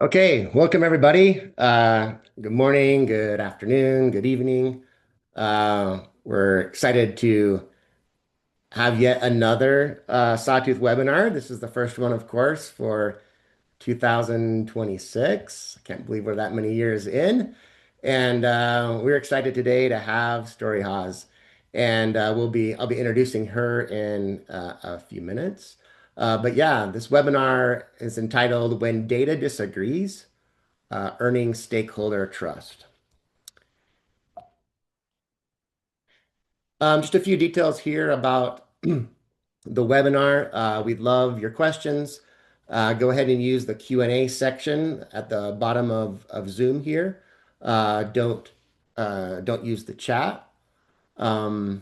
Okay, welcome everybody. Good morning, good afternoon, good evening. We're excited to have yet another Sawtooth webinar. This is the first one, of course, for 2026. I can't believe we're that many years in. And we're excited today to have Story Haas. And I'll be introducing her in a few minutes. But yeah, this webinar is entitled When Data Disagrees, Earning Stakeholder Trust. Just a few details here about the webinar. We'd love your questions. Go ahead and use the Q&A section at the bottom of Zoom here. Don't use the chat. Um,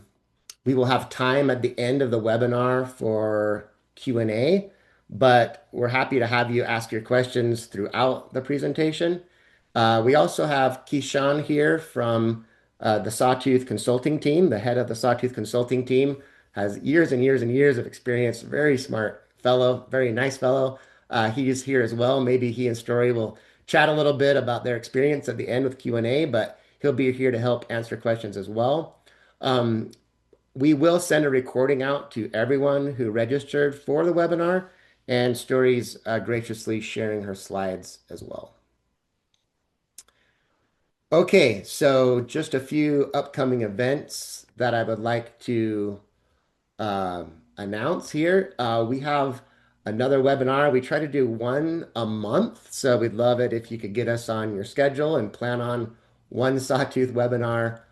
we will have time at the end of the webinar for Q&A, but we're happy to have you ask your questions throughout the presentation. We also have Keyshawn here from the Sawtooth consulting team. The head of the Sawtooth consulting team has years and years and years of experience. Very smart fellow, very nice fellow. He is here as well. Maybe he and Story will chat a little bit about their experience at the end with Q&A, but he'll be here to help answer questions as well. We will send a recording out to everyone who registered for the webinar, and Story's graciously sharing her slides as well. Okay, so just a few upcoming events that I would like to announce here. We have another webinar. We try to do one a month, so we'd love it if you could get us on your schedule and plan on one Sawtooth webinar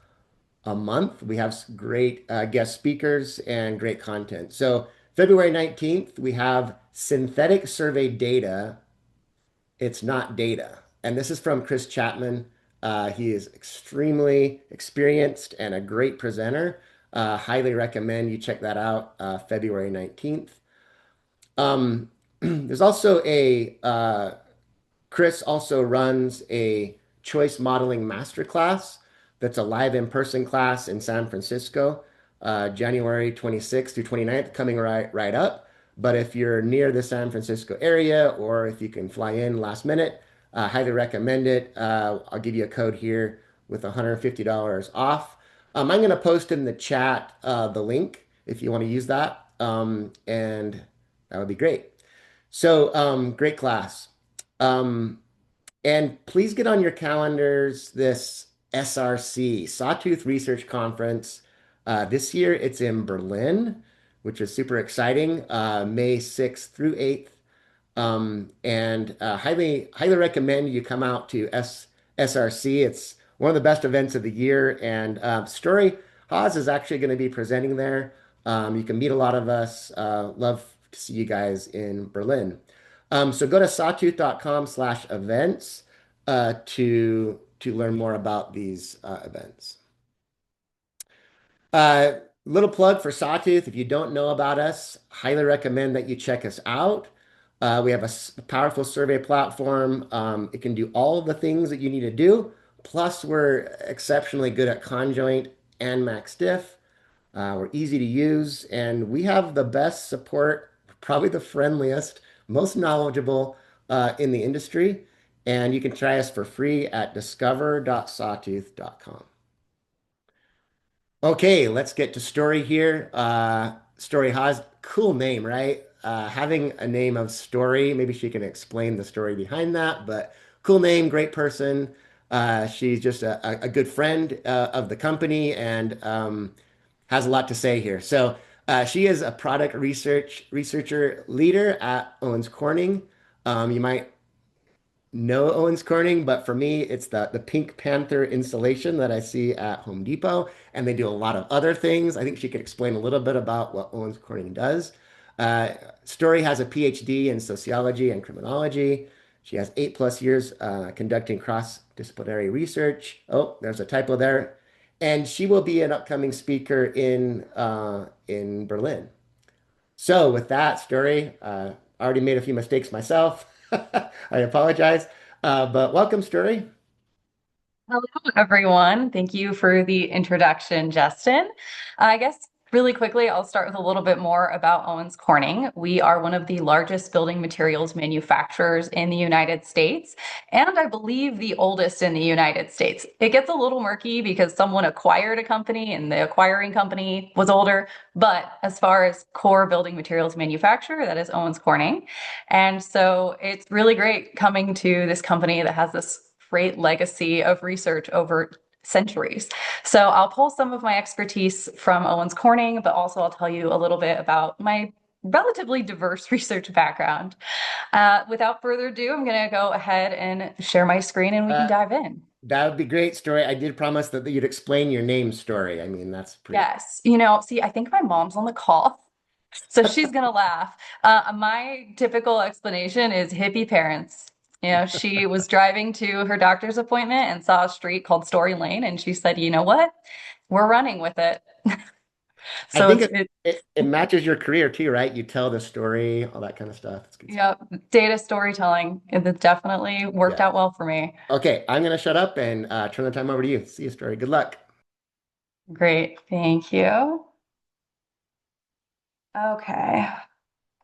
a month. We have great guest speakers and great content. So February 19th, we have synthetic survey data. It's not data. And this is from Chris Chapman. He is extremely experienced and a great presenter. Highly recommend you check that out February 19th. There's also Chris also runs a choice modeling masterclass that's a live in-person class in San Francisco, January 26th through 29th, coming right up. But if you're near the San Francisco area or if you can fly in last minute, highly recommend it. I'll give you a code here with $150 off. I'm going to post in the chat the link if you want to use that, and that would be great. So, great class. Um, and please get on your calendars this SRC, Sawtooth Research Conference. This year it's in Berlin, which is super exciting, May 6th through 8th. And highly recommend you come out to SRC. It's one of the best events of the year. And Story Haas is actually going to be presenting there. You can meet a lot of us. Love to see you guys in Berlin. So go to sawtooth.com/events to learn more about these events. Little plug for Sawtooth. If you don't know about us, highly recommend that you check us out. We have a powerful survey platform. It can do all of the things that you need to do. Plus, we're exceptionally good at conjoint and MaxDiff. We're easy to use, and we have the best support, probably the friendliest, most knowledgeable in the industry. And you can try us for free at discover.sawtooth.com. Okay, let's get to Story here. Story Haas, cool name, right? Having a name of Story, maybe she can explain the story behind that, but cool name, great person. She's just a good friend of the company and has a lot to say here. So she is a product researcher leader at Owens Corning. You might know Owens Corning, but for me, it's the Pink Panther installation that I see at Home Depot, and they do a lot of other things. I think she could explain a little bit about what Owens Corning does. Story has a PhD in sociology and criminology. She has 8+ years conducting cross-disciplinary research. Oh, there's a typo there. And she will be an upcoming speaker in Berlin. So with that story, I already made a few mistakes myself. I apologize. But welcome, Story. Hello, everyone. Thank you for the introduction, Justin. I guess Really quickly, I'll start with a little bit more about Owens Corning. We are one of the largest building materials manufacturers in the United States, and I believe the oldest in the United States. It gets a little murky because someone acquired a company and the acquiring company was older, but as far as core building materials manufacturer, that is Owens Corning. And so it's really great coming to this company that has this great legacy of research over centuries. So I'll pull some of my expertise from Owens Corning, but also I'll tell you a little bit about my relatively diverse research background. Without further ado, I'm going to go ahead and share my screen and we can Uh, dive in. that would be great story. I did promise that you'd explain your name story. I mean, that's pretty cool. Yes, see, I think my mom's on the call, so she's going to laugh. My typical explanation is hippie parents. She was driving to her doctor's appointment and saw a street called Story Lane, and she said, "You know what? We're running with it." I So think it's it, it, it matches your career too, right? You tell the story, all that kind of stuff. It's good stuff. yeah, data storytelling. It definitely worked Yeah. out well for me. Okay, I'm gonna shut up and turn the time over to you. See you, story. Good luck. Great. Thank you. Okay.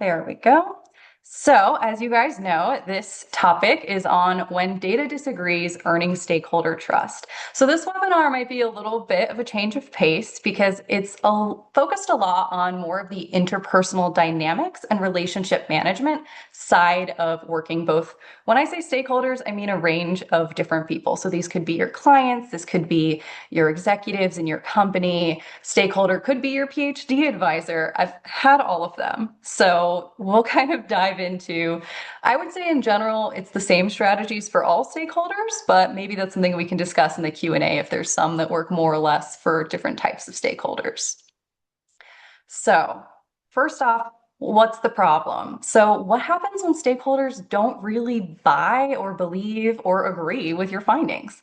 There we go. So, as you guys know, this topic is on when data disagrees, earning stakeholder trust. So, this webinar might be a little bit of a change of pace because it's focused a lot on more of the interpersonal dynamics and relationship management side of working both. When I say stakeholders, I mean a range of different people. So, these could be your clients, this could be your executives in your company. Stakeholder could be your PhD advisor. I've had all of them. So we'll kind of dive into, I would say in general, it's the same strategies for all stakeholders, but maybe that's something we can discuss in the Q&A if there's some that work more or less for different types of stakeholders. So first off, what's the problem? So what happens when stakeholders don't really buy or believe or agree with your findings?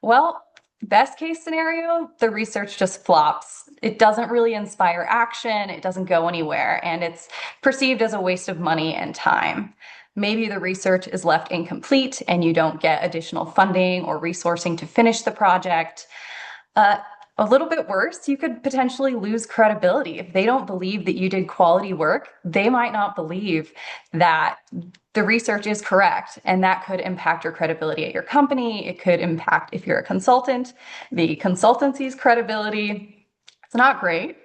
Well, best case scenario, the research just flops. It doesn't really inspire action, it doesn't go anywhere, and it's perceived as a waste of money and time. Maybe the research is left incomplete and you don't get additional funding or resourcing to finish the project. Uh, a little bit worse, you could potentially lose credibility. If they don't believe that you did quality work, they might not believe that the research is correct, and that could impact your credibility at your company. It could impact, if you're a consultant, the consultancy's credibility. It's not great.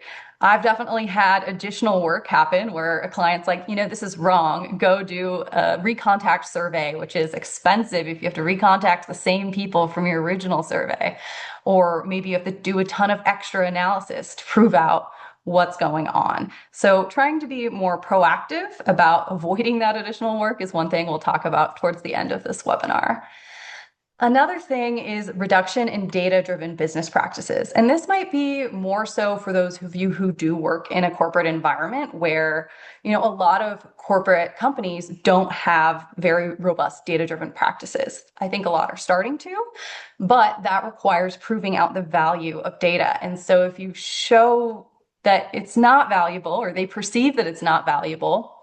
I've definitely had additional work happen where a client's like, this is wrong. Go do a recontact survey, which is expensive if you have to recontact the same people from your original survey. Or maybe you have to do a ton of extra analysis to prove out what's going on. So trying to be more proactive about avoiding that additional work is one thing we'll talk about towards the end of this webinar. Another thing is reduction in data-driven business practices. And this might be more so for those of you who do work in a corporate environment where, a lot of corporate companies don't have very robust data-driven practices. I think a lot are starting to, but that requires proving out the value of data. And so if you show that it's not valuable or they perceive that it's not valuable,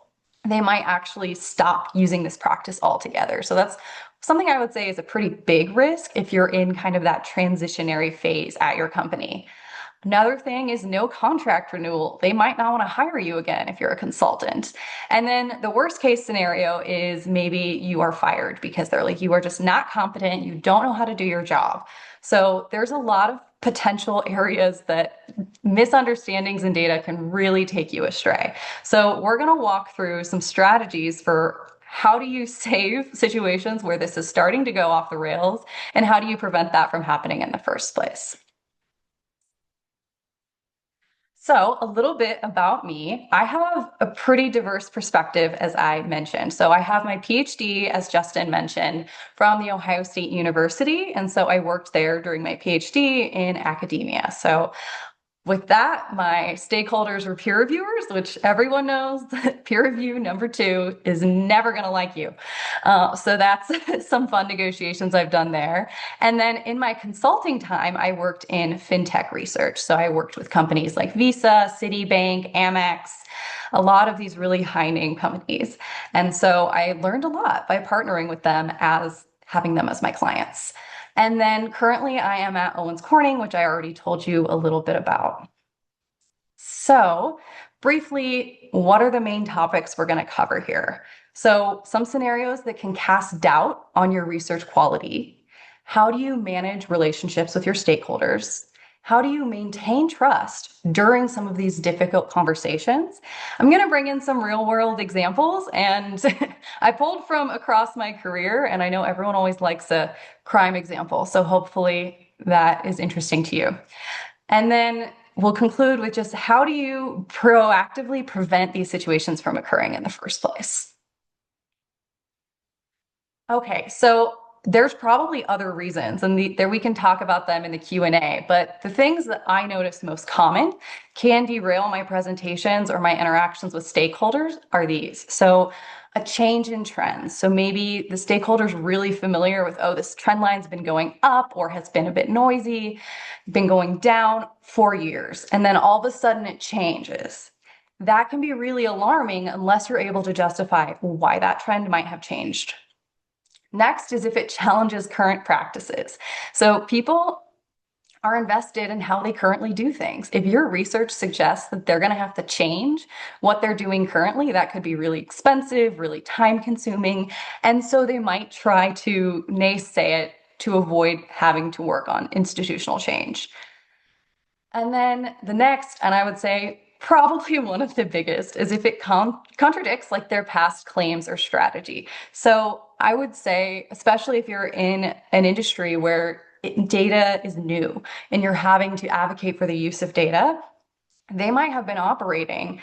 they might actually stop using this practice altogether. So that's something I would say is a pretty big risk if you're in kind of that transitionary phase at your company. Another thing is no contract renewal. They might not want to hire you again if you're a consultant. And then the worst case scenario is maybe you are fired because they're like, you are just not competent. You don't know how to do your job. So there's a lot of potential areas that misunderstandings in data can really take you astray. So we're going to walk through some strategies for how do you save situations where this is starting to go off the rails, and how do you prevent that from happening in the first place? So, a little bit about me. I have a pretty diverse perspective, as I mentioned. So, I have my PhD, as Justin mentioned, from The Ohio State University. And so, I worked there during my PhD in academia. So, with that, my stakeholders were peer reviewers, which everyone knows that peer review number 2 is never going to like you. So that's some fun negotiations I've done there. And then in my consulting time, I worked in fintech research. So I worked with companies like Visa, Citibank, Amex, a lot of these really high name companies. And so I learned a lot by partnering with them as having them as my clients. And then currently I am at Owens Corning, which I already told you a little bit about. So, briefly, what are the main topics we're going to cover here? So, some scenarios that can cast doubt on your research quality. How do you manage relationships with your stakeholders? How do you maintain trust during some of these difficult conversations? I'm going to bring in some real world examples, and I pulled from across my career, and I know everyone always likes a crime example. So, hopefully, that is interesting to you. And then we'll conclude with just how do you proactively prevent these situations from occurring in the first place? Okay, so there's probably other reasons, and there we can talk about them in the Q&A, but the things that I notice most common can derail my presentations or my interactions with stakeholders are these. So a change in trends. So maybe the stakeholder's really familiar with, oh, this trend line's been going up or has been a bit noisy, been going down for years, and then all of a sudden it changes. That can be really alarming unless you're able to justify why that trend might have changed. Next is if it challenges current practices. So people are invested in how they currently do things. If your research suggests that they're going to have to change what they're doing currently, that could be really expensive, really time consuming. And so they might try to naysay it to avoid having to work on institutional change. And then the next, and I would say probably one of the biggest, is if it contradicts like their past claims or strategy. So I would say, especially if you're in an industry where data is new and you're having to advocate for the use of data, they might have been operating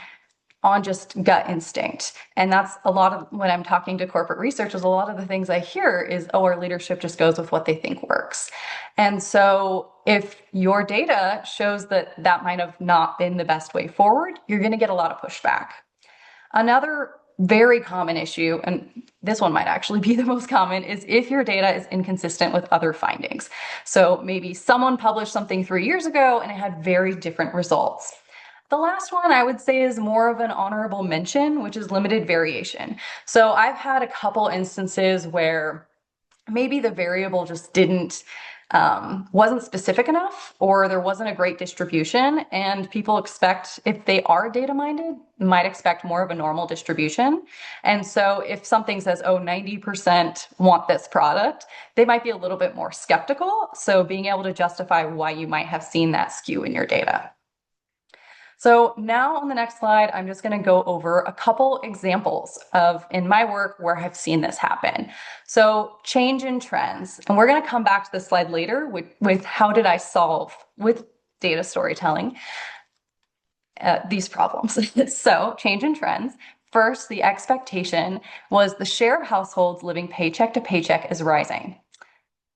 on just gut instinct. And that's a lot of when I'm talking to corporate researchers, a lot of the things I hear is, oh, our leadership just goes with what they think works. And so if your data shows that that might have not been the best way forward, you're going to get a lot of pushback. Another very common issue, and this one might actually be the most common, is if your data is inconsistent with other findings. So maybe someone published something 3 years ago and it had very different results. The last one I would say is more of an honorable mention, which is limited variation. So I've had a couple instances where maybe the variable just wasn't specific enough, or there wasn't a great distribution, and people expect, if they are data minded, might expect more of a normal distribution. And so if something says, oh, 90% want this product, they might be a little bit more skeptical. So being able to justify why you might have seen that skew in your data. So now on the next slide, I'm just going to go over a couple examples of in my work where I've seen this happen. So change in trends, and we're going to come back to this slide later with how did I solve with data storytelling these problems. So change in trends. First, the expectation was the share of households living paycheck to paycheck is rising.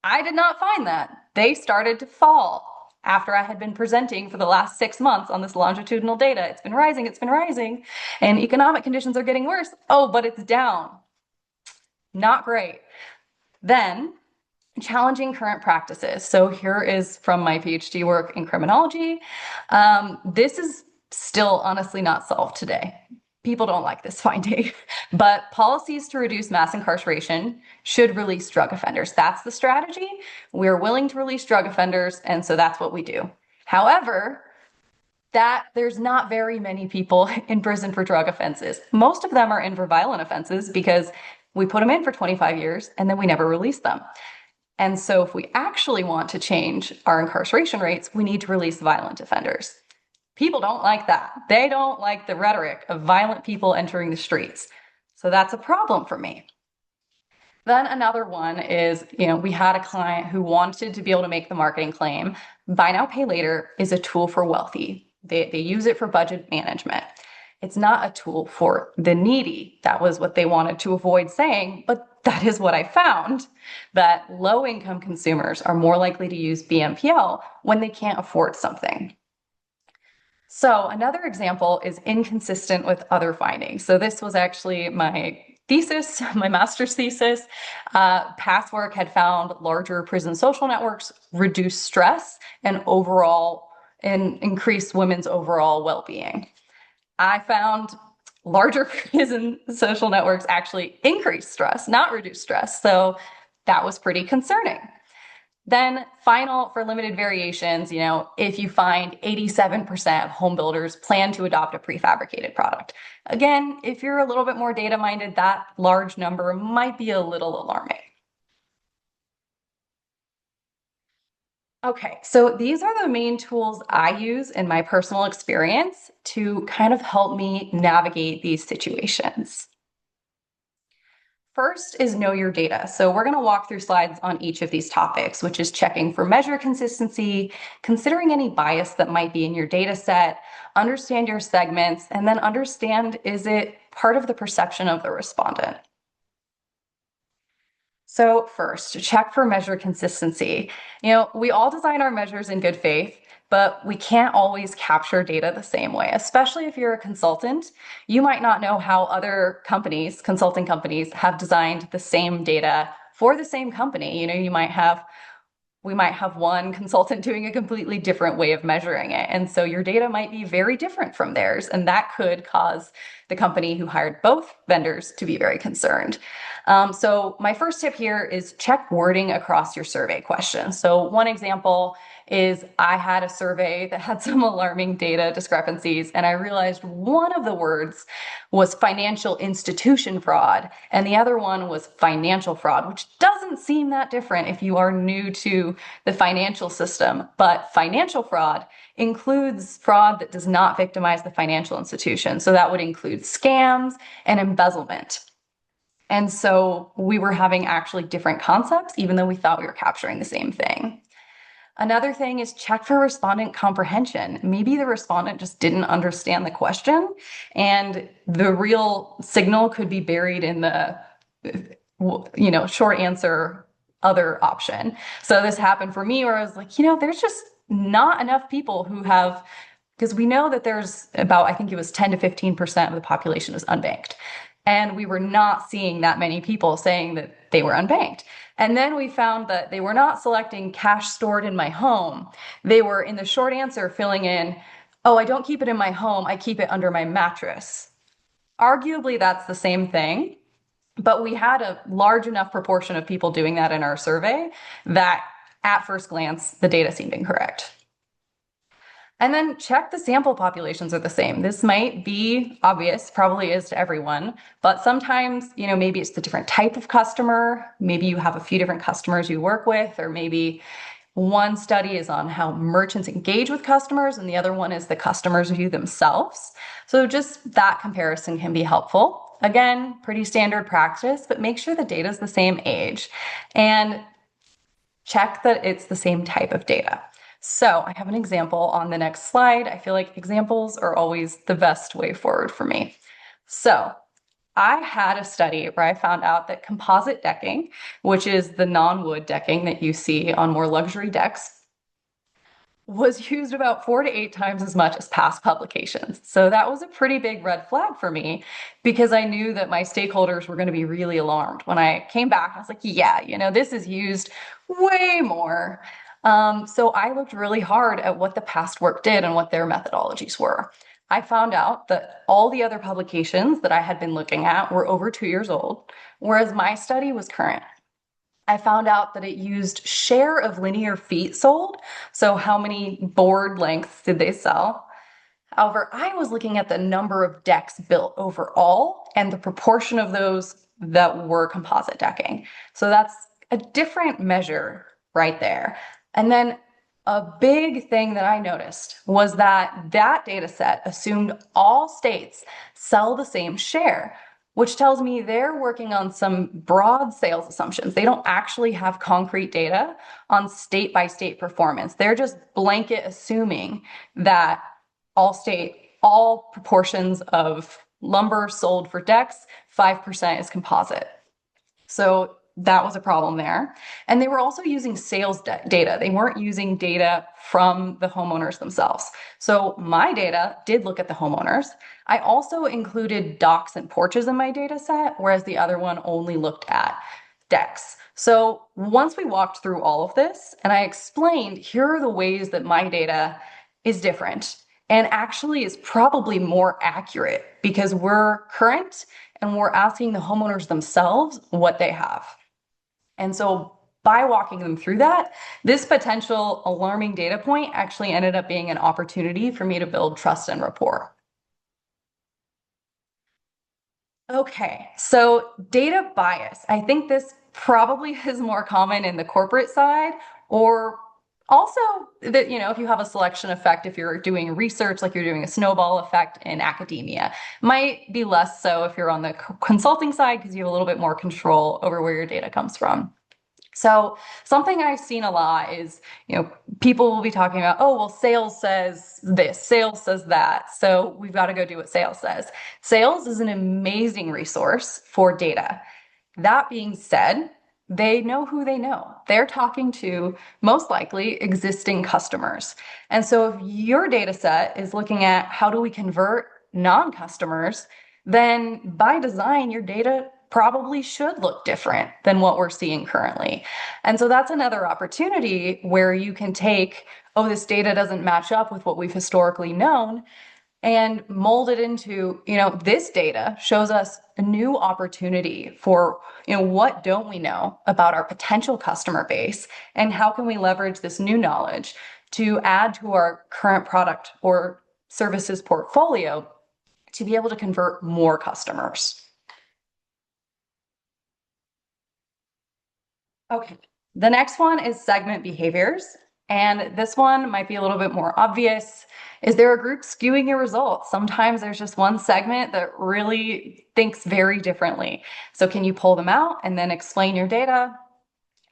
I did not find that. They started to fall after I had been presenting for the last 6 months on this longitudinal data. It's been rising, and economic conditions are getting worse. Oh, but it's down. Not great. Then, challenging current practices. So here is from my PhD work in criminology. This is still honestly not solved today. People don't like this finding, but policies to reduce mass incarceration should release drug offenders. That's the strategy. We're willing to release drug offenders, and so that's what we do. However, that there's not very many people in prison for drug offenses. Most of them are in for violent offenses because we put them in for 25 years and then we never release them. And so if we actually want to change our incarceration rates, we need to release violent offenders. People don't like that. They don't like the rhetoric of violent people entering the streets. So that's a problem for me. Then another one is, we had a client who wanted to be able to make the marketing claim, buy now, pay later is a tool for wealthy. They use it for budget management. It's not a tool for the needy. That was what they wanted to avoid saying, but that is what I found, that low-income consumers are more likely to use BNPL when they can't afford something. So another example is inconsistent with other findings. So this was actually my thesis, my master's thesis. Past work had found larger prison social networks reduce stress and increase women's overall well-being. I found larger prison social networks actually increase stress, not reduce stress. So that was pretty concerning. Then final for limited variations, if you find 87% of home builders plan to adopt a prefabricated product. Again, if you're a little bit more data minded, that large number might be a little alarming. Okay, so these are the main tools I use in my personal experience to kind of help me navigate these situations. First is know your data. So we're going to walk through slides on each of these topics, which is checking for measure consistency, considering any bias that might be in your data set, understand your segments, and then understand, is it part of the perception of the respondent? So first, check for measure consistency. We all design our measures in good faith, but we can't always capture data the same way, especially if you're a consultant. You might not know how other companies, consulting companies, have designed the same data for the same company. We might have one consultant doing a completely different way of measuring it. And so your data might be very different from theirs. And that could cause the company who hired both vendors to be very concerned. So my first tip here is check wording across your survey questions. So one example is I had a survey that had some alarming data discrepancies, and I realized one of the words was financial institution fraud, and the other one was financial fraud, which doesn't seem that different if you are new to the financial system. But financial fraud includes fraud that does not victimize the financial institution. So that would include scams and embezzlement. And so we were having actually different concepts, even though we thought we were capturing the same thing. Another thing is check for respondent comprehension. Maybe the respondent just didn't understand the question, and the real signal could be buried in the short answer other option. So this happened for me where I was like, there's just not enough people who have, because we know that there's about, I think it was 10 to 15% of the population is unbanked. And we were not seeing that many people saying that they were unbanked. And then we found that they were not selecting cash stored in my home. They were in the short answer filling in, oh, I don't keep it in my home, I keep it under my mattress. Arguably, that's the same thing. But we had a large enough proportion of people doing that in our survey that at first glance, the data seemed incorrect. And then check the sample populations are the same. This might be obvious, probably is to everyone, but sometimes, maybe it's the different type of customer. Maybe you have a few different customers you work with, or maybe one study is on how merchants engage with customers and the other one is the customers view themselves. So just that comparison can be helpful. Again, pretty standard practice, but make sure the data is the same age and check that it's the same type of data. So I have an example on the next slide. I feel like examples are always the best way forward for me. So I had a study where I found out that composite decking, which is the non-wood decking that you see on more luxury decks, was used about 4 to 8 times as much as past publications. So that was a pretty big red flag for me because I knew that my stakeholders were going to be really alarmed. When I came back, I was like, yeah, this is used way more. So I looked really hard at what the past work did and what their methodologies were. I found out that all the other publications that I had been looking at were over 2 years old, whereas my study was current. I found out that it used share of linear feet sold. So how many board lengths did they sell? However, I was looking at the number of decks built overall and the proportion of those that were composite decking. So that's a different measure right there. And then a big thing that I noticed was that data set assumed all states sell the same share, which tells me they're working on some broad sales assumptions. They don't actually have concrete data on state by state performance. They're just blanket assuming that all proportions of lumber sold for decks, 5% is composite. So that was a problem there. And they were also using sales data. They weren't using data from the homeowners themselves. So my data did look at the homeowners. I also included docks and porches in my data set, whereas the other one only looked at decks. So once we walked through all of this and I explained, here are the ways that my data is different and actually is probably more accurate because we're current and we're asking the homeowners themselves what they have. And so by walking them through that, this potential alarming data point actually ended up being an opportunity for me to build trust and rapport. Okay, so data bias. I think this probably is more common in the corporate side, or also that, if you have a selection effect, if you're doing research, like you're doing a snowball effect in academia, might be less so if you're on the consulting side because you have a little bit more control over where your data comes from. So something I've seen a lot is, people will be talking about, oh, well, sales says this, sales says that. So we've got to go do what sales says. Sales is an amazing resource for data. That being said, they know who they know. They're talking to most likely existing customers. And so if your data set is looking at how do we convert non-customers, then by design, your data probably should look different than what we're seeing currently. And so that's another opportunity where you can take, oh, this data doesn't match up with what we've historically known, and mold it into, this data shows us a new opportunity for, what don't we know about our potential customer base, and how can we leverage this new knowledge to add to our current product or services portfolio to be able to convert more customers. Okay, the next one is segment behaviors. And this one might be a little bit more obvious. Is there a group skewing your results? Sometimes there's just one segment that really thinks very differently. So can you pull them out and then explain your data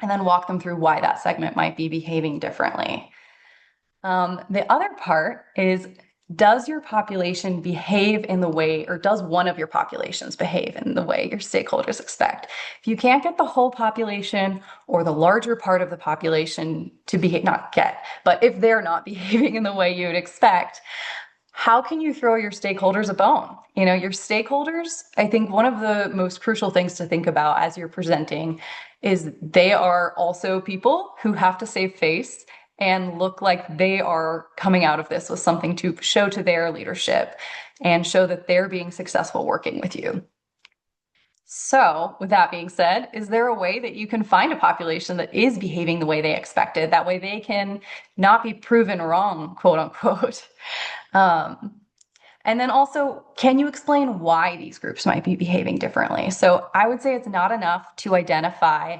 and then walk them through why that segment might be behaving differently? The other part is, does your population behave in the way, or does one of your populations behave in the way your stakeholders expect? If you can't get the whole population or the larger part of the population to behave, not get, but if they're not behaving in the way you would expect, how can you throw your stakeholders a bone? Your stakeholders, I think one of the most crucial things to think about as you're presenting is they are also people who have to save face and look like they are coming out of this with something to show to their leadership and show that they're being successful working with you. So, with that being said, is there a way that you can find a population that is behaving the way they expected? That way they can not be proven wrong, quote unquote. And then also, can you explain why these groups might be behaving differently? So I would say it's not enough to identify,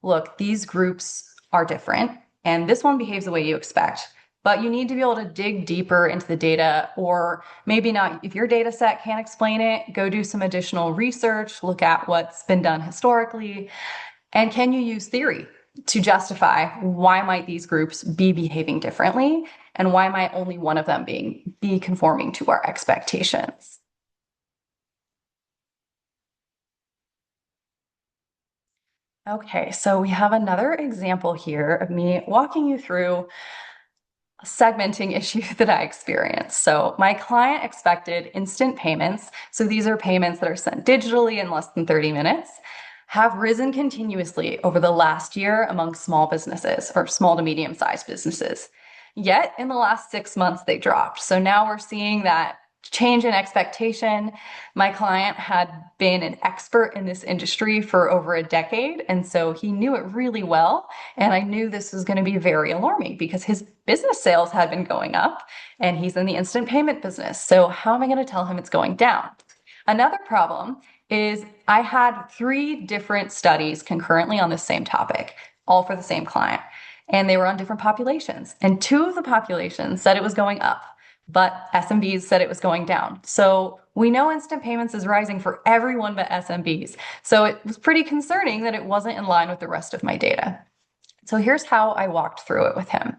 look, these groups are different and this one behaves the way you expect. But you need to be able to dig deeper into the data, or maybe not, if your data set can't explain it, go do some additional research, look at what's been done historically, and can you use theory to justify why might these groups be behaving differently, and why might only one of them be conforming to our expectations? Okay, so we have another example here of me walking you through a segmenting issue that I experienced. So my client expected instant payments. So these are payments that are sent digitally in less than 30 minutes, have risen continuously over the last year among small businesses or small to medium-sized businesses. Yet in the last 6 months, they dropped. So now we're seeing that change in expectation. My client had been an expert in this industry for over a decade, and so he knew it really well. And I knew this was going to be very alarming because his business sales had been going up and he's in the instant payment business. So how am I going to tell him it's going down? Another problem is I had 3 different studies concurrently on the same topic, all for the same client, and they were on different populations. And 2 of the populations said it was going up, but SMBs said it was going down. So we know instant payments is rising for everyone but SMBs. So it was pretty concerning that it wasn't in line with the rest of my data. So here's how I walked through it with him.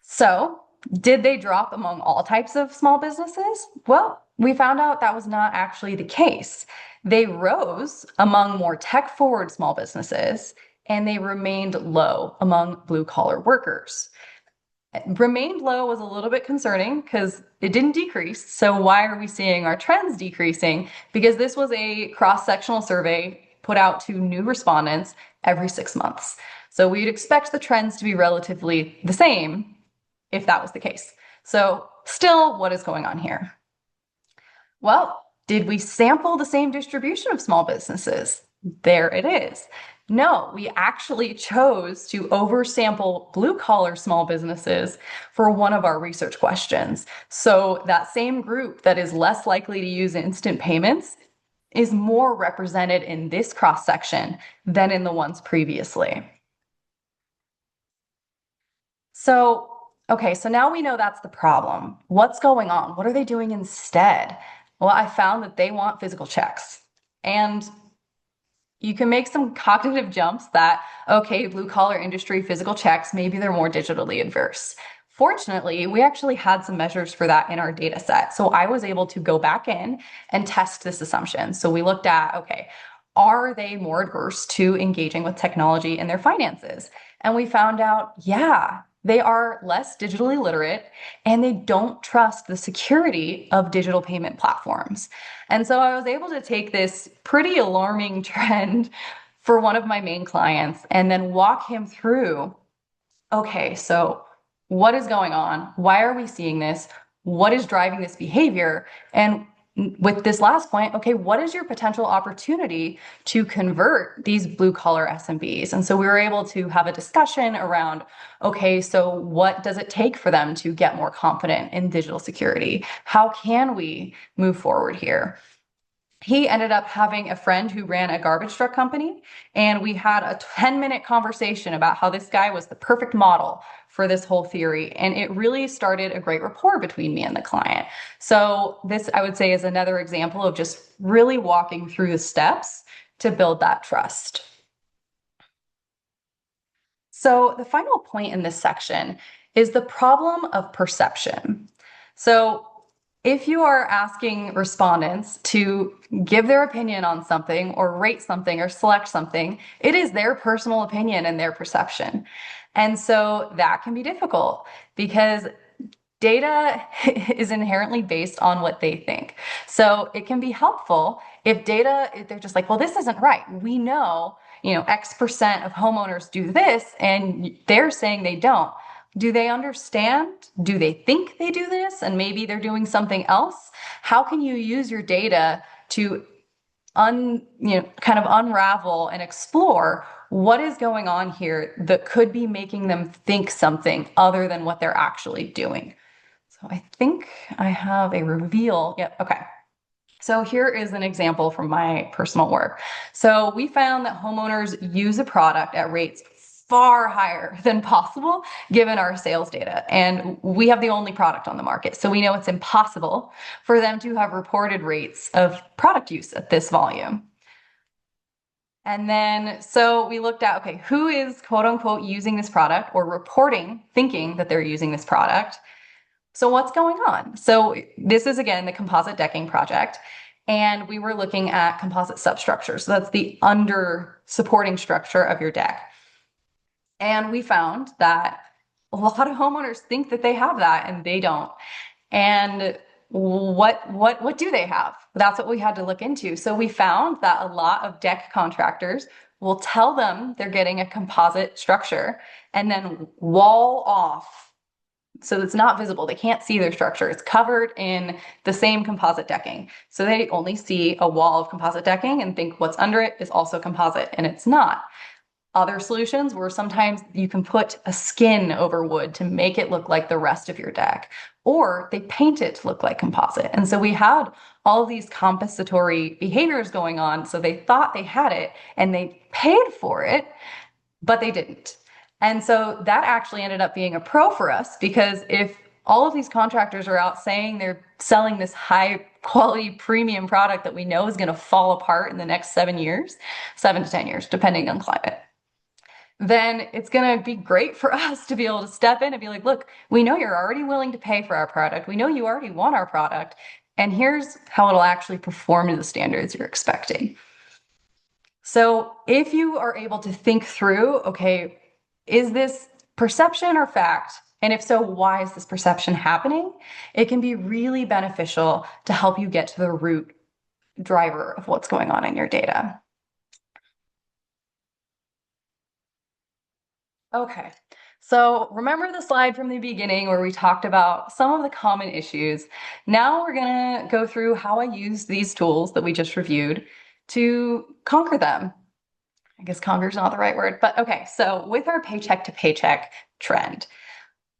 So did they drop among all types of small businesses? Well, we found out that was not actually the case. They rose among more tech-forward small businesses, and they remained low among blue-collar workers. Remained low was a little bit concerning because it didn't decrease. So why are we seeing our trends decreasing? Because this was a cross-sectional survey put out to new respondents every 6 months. So we'd expect the trends to be relatively the same if that was the case. So still, what is going on here? Well, did we sample the same distribution of small businesses? There it is. No, we actually chose to oversample blue collar small businesses for one of our research questions. So that same group that is less likely to use instant payments is more represented in this cross section than in the ones previously. So, okay, so now we know that's the problem. What's going on? What are they doing instead? Well, I found that they want physical checks. And you can make some cognitive jumps that, okay, blue collar industry, physical checks, maybe they're more digitally adverse. Fortunately, we actually had some measures for that in our data set. So I was able to go back in and test this assumption. So we looked at, okay, are they more adverse to engaging with technology in their finances? And we found out, yeah, they are less digitally literate and they don't trust the security of digital payment platforms. And so I was able to take this pretty alarming trend for one of my main clients and then walk him through, okay, so what is going on? Why are we seeing this? What is driving this behavior? And with this last point, okay, what is your potential opportunity to convert these blue collar SMBs? And so we were able to have a discussion around, okay, so what does it take for them to get more confident in digital security? How can we move forward here? He ended up having a friend who ran a garbage truck company, and we had a 10-minute conversation about how this guy was the perfect model for this whole theory. And it really started a great rapport between me and the client. So, this, I would say, is another example of just really walking through the steps to build that trust. So, the final point in this section is the problem of perception. So, if you are asking respondents to give their opinion on something or rate something or select something, it is their personal opinion and their perception. And so that can be difficult because data is inherently based on what they think. So it can be helpful if data, if they're just like, well, this isn't right. We know, X percent of homeowners do this, and they're saying they don't. Do they understand? Do they think they do this and maybe they're doing something else? How can you use your data to kind of unravel and explore what is going on here that could be making them think something other than what they're actually doing? So I think I have a reveal. Yep, okay. So here is an example from my personal work. So we found that homeowners use a product at rates far higher than possible given our sales data. And we have the only product on the market. So we know it's impossible for them to have reported rates of product use at this volume. And then, so we looked at, okay, who is quote unquote using this product or reporting, thinking that they're using this product? So what's going on? So this is, again, the composite decking project. And we were looking at composite substructures. So that's the under supporting structure of your deck. And we found that a lot of homeowners think that they have that and they don't. And what do they have? That's what we had to look into. So we found that a lot of deck contractors will tell them they're getting a composite structure and then wall off. So it's not visible. They can't see their structure. It's covered in the same composite decking. So they only see a wall of composite decking and think what's under it is also composite, and it's not. Other solutions where sometimes you can put a skin over wood to make it look like the rest of your deck, or they paint it to look like composite. And so we had all of these compensatory behaviors going on. So they thought they had it and they paid for it, but they didn't. And so that actually ended up being a pro for us because if all of these contractors are out saying they're selling this high quality premium product that we know is going to fall apart in the next 7 years, 7 to 10 years, depending on climate, then it's going to be great for us to be able to step in and be like, look, we know you're already willing to pay for our product. We know you already want our product. And here's how it'll actually perform to the standards you're expecting. So if you are able to think through, okay, is this perception or fact? And if so, why is this perception happening? It can be really beneficial to help you get to the root driver of what's going on in your data. Okay, so remember the slide from the beginning where we talked about some of the common issues. Now we're gonna go through how I use these tools that we just reviewed to conquer them. I guess conquer is not the right word, but okay. So with our paycheck to paycheck trend,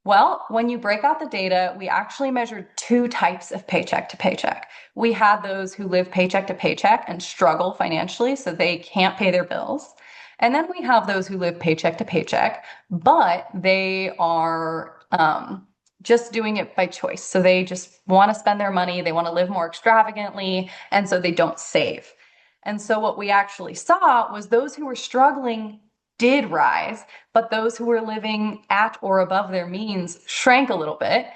well, when you break out the data, we actually measured two types of paycheck to paycheck. We had those who live paycheck to paycheck and struggle financially, so they can't pay their bills. And then we have those who live paycheck to paycheck, but they are just doing it by choice. So they just want to spend their money, they want to live more extravagantly, and so they don't save. And so what we actually saw was those who were struggling did rise, but those who were living at or above their means shrank a little bit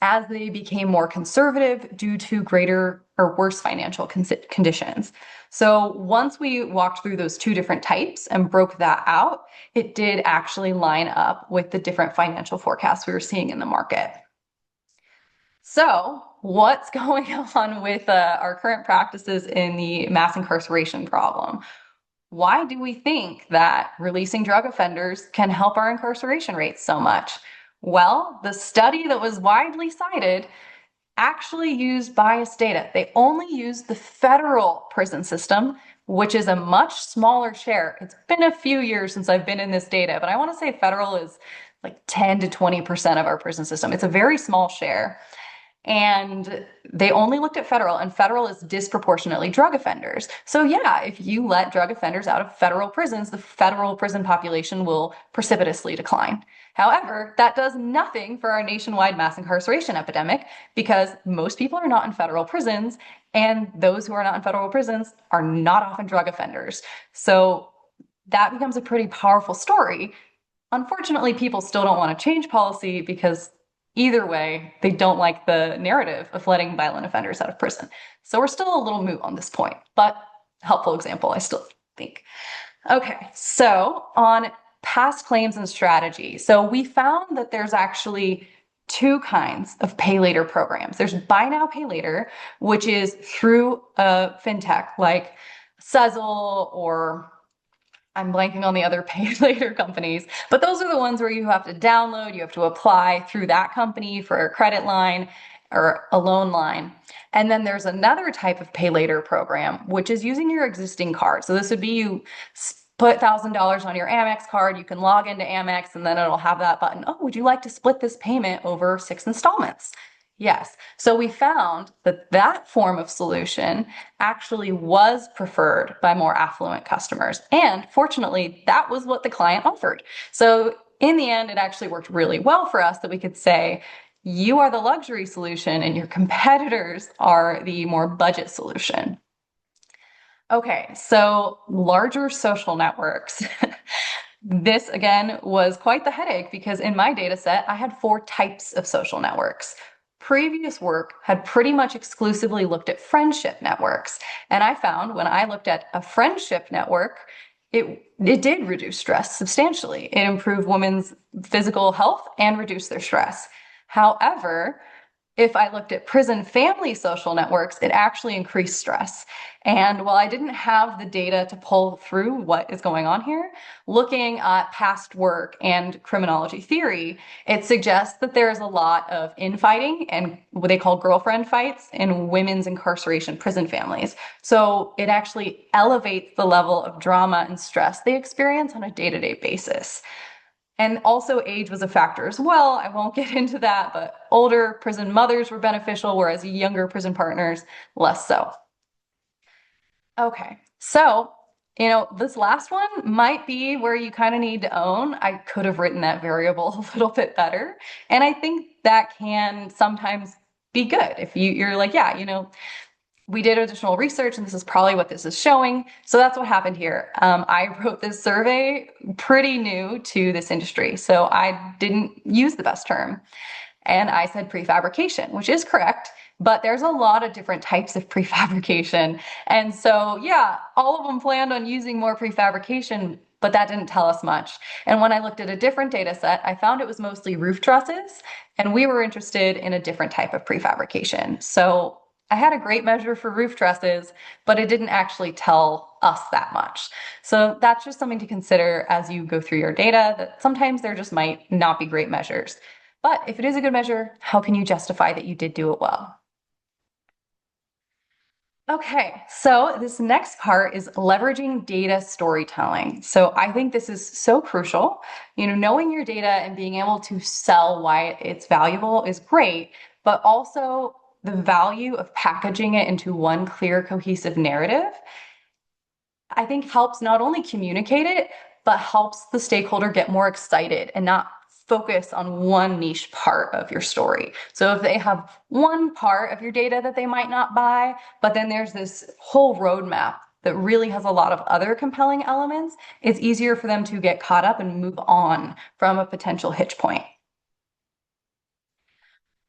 as they became more conservative due to greater or worse financial conditions. So once we walked through those two different types and broke that out, it did actually line up with the different financial forecasts we were seeing in the market. So what's going on with our current practices in the mass incarceration problem? Why do we think that releasing drug offenders can help our incarceration rates so much? Well, the study that was widely cited actually used biased data. They only used the federal prison system, which is a much smaller share. It's been a few years since I've been in this data, but I want to say federal is like 10 to 20% of our prison system. It's a very small share. And they only looked at federal, and federal is disproportionately drug offenders. So yeah, if you let drug offenders out of federal prisons, the federal prison population will precipitously decline. However, that does nothing for our nationwide mass incarceration epidemic because most people are not in federal prisons, and those who are not in federal prisons are not often drug offenders. So that becomes a pretty powerful story. Unfortunately, people still don't want to change policy because either way, they don't like the narrative of letting violent offenders out of prison. So we're still a little moot on this point, but helpful example, I still think. Okay, so on past claims and strategy. So we found that there's actually two kinds of pay later programs. There's buy now, pay later, which is through a fintech like Sezzle or I'm blanking on the other pay later companies, but those are the ones where you have to download, you have to apply through that company for a credit line or a loan line. And then there's another type of pay later program, which is using your existing card. So this would be you put $1,000 on your Amex card, you can log into Amex, and then it'll have that button. Oh, would you like to split this payment over 6 installments? Yes. So we found that that form of solution actually was preferred by more affluent customers. And fortunately, that was what the client offered. So in the end, it actually worked really well for us that we could say, you are the luxury solution and your competitors are the more budget solution. Okay, so larger social networks. This again was quite the headache because in my data set, I had 4 types of social networks. Previous work had pretty much exclusively looked at friendship networks. And I found when I looked at a friendship network, it did reduce stress substantially. It improved women's physical health and reduced their stress. However, if I looked at prison family social networks, it actually increased stress. And while I didn't have the data to pull through what is going on here, looking at past work and criminology theory, it suggests that there's a lot of infighting and what they call girlfriend fights in women's incarceration prison families. So it actually elevates the level of drama and stress they experience on a day-to-day basis. And also age was a factor as well. I won't get into that, but older prison mothers were beneficial, whereas younger prison partners, less so. Okay, so, this last one might be where you kind of need to own. I could have written that variable a little bit better. And I think that can sometimes be good if you're like, yeah, we did additional research and this is probably what this is showing. So that's what happened here. I wrote this survey pretty new to this industry, so I didn't use the best term. And I said prefabrication, which is correct, but there's a lot of different types of prefabrication. And so, yeah, all of them planned on using more prefabrication, but that didn't tell us much. And when I looked at a different data set, I found it was mostly roof trusses, and we were interested in a different type of prefabrication. So I had a great measure for roof trusses, but it didn't actually tell us that much. So that's just something to consider as you go through your data, that sometimes there just might not be great measures. But if it is a good measure, how can you justify that you did do it well? Okay, so this next part is leveraging data storytelling. So I think this is so crucial. Knowing your data and being able to sell why it's valuable is great, but also the value of packaging it into one clear, cohesive narrative, I think helps not only communicate it, but helps the stakeholder get more excited and not focus on one niche part of your story. So if they have one part of your data that they might not buy, but then there's this whole roadmap that really has a lot of other compelling elements, it's easier for them to get caught up and move on from a potential hitch point.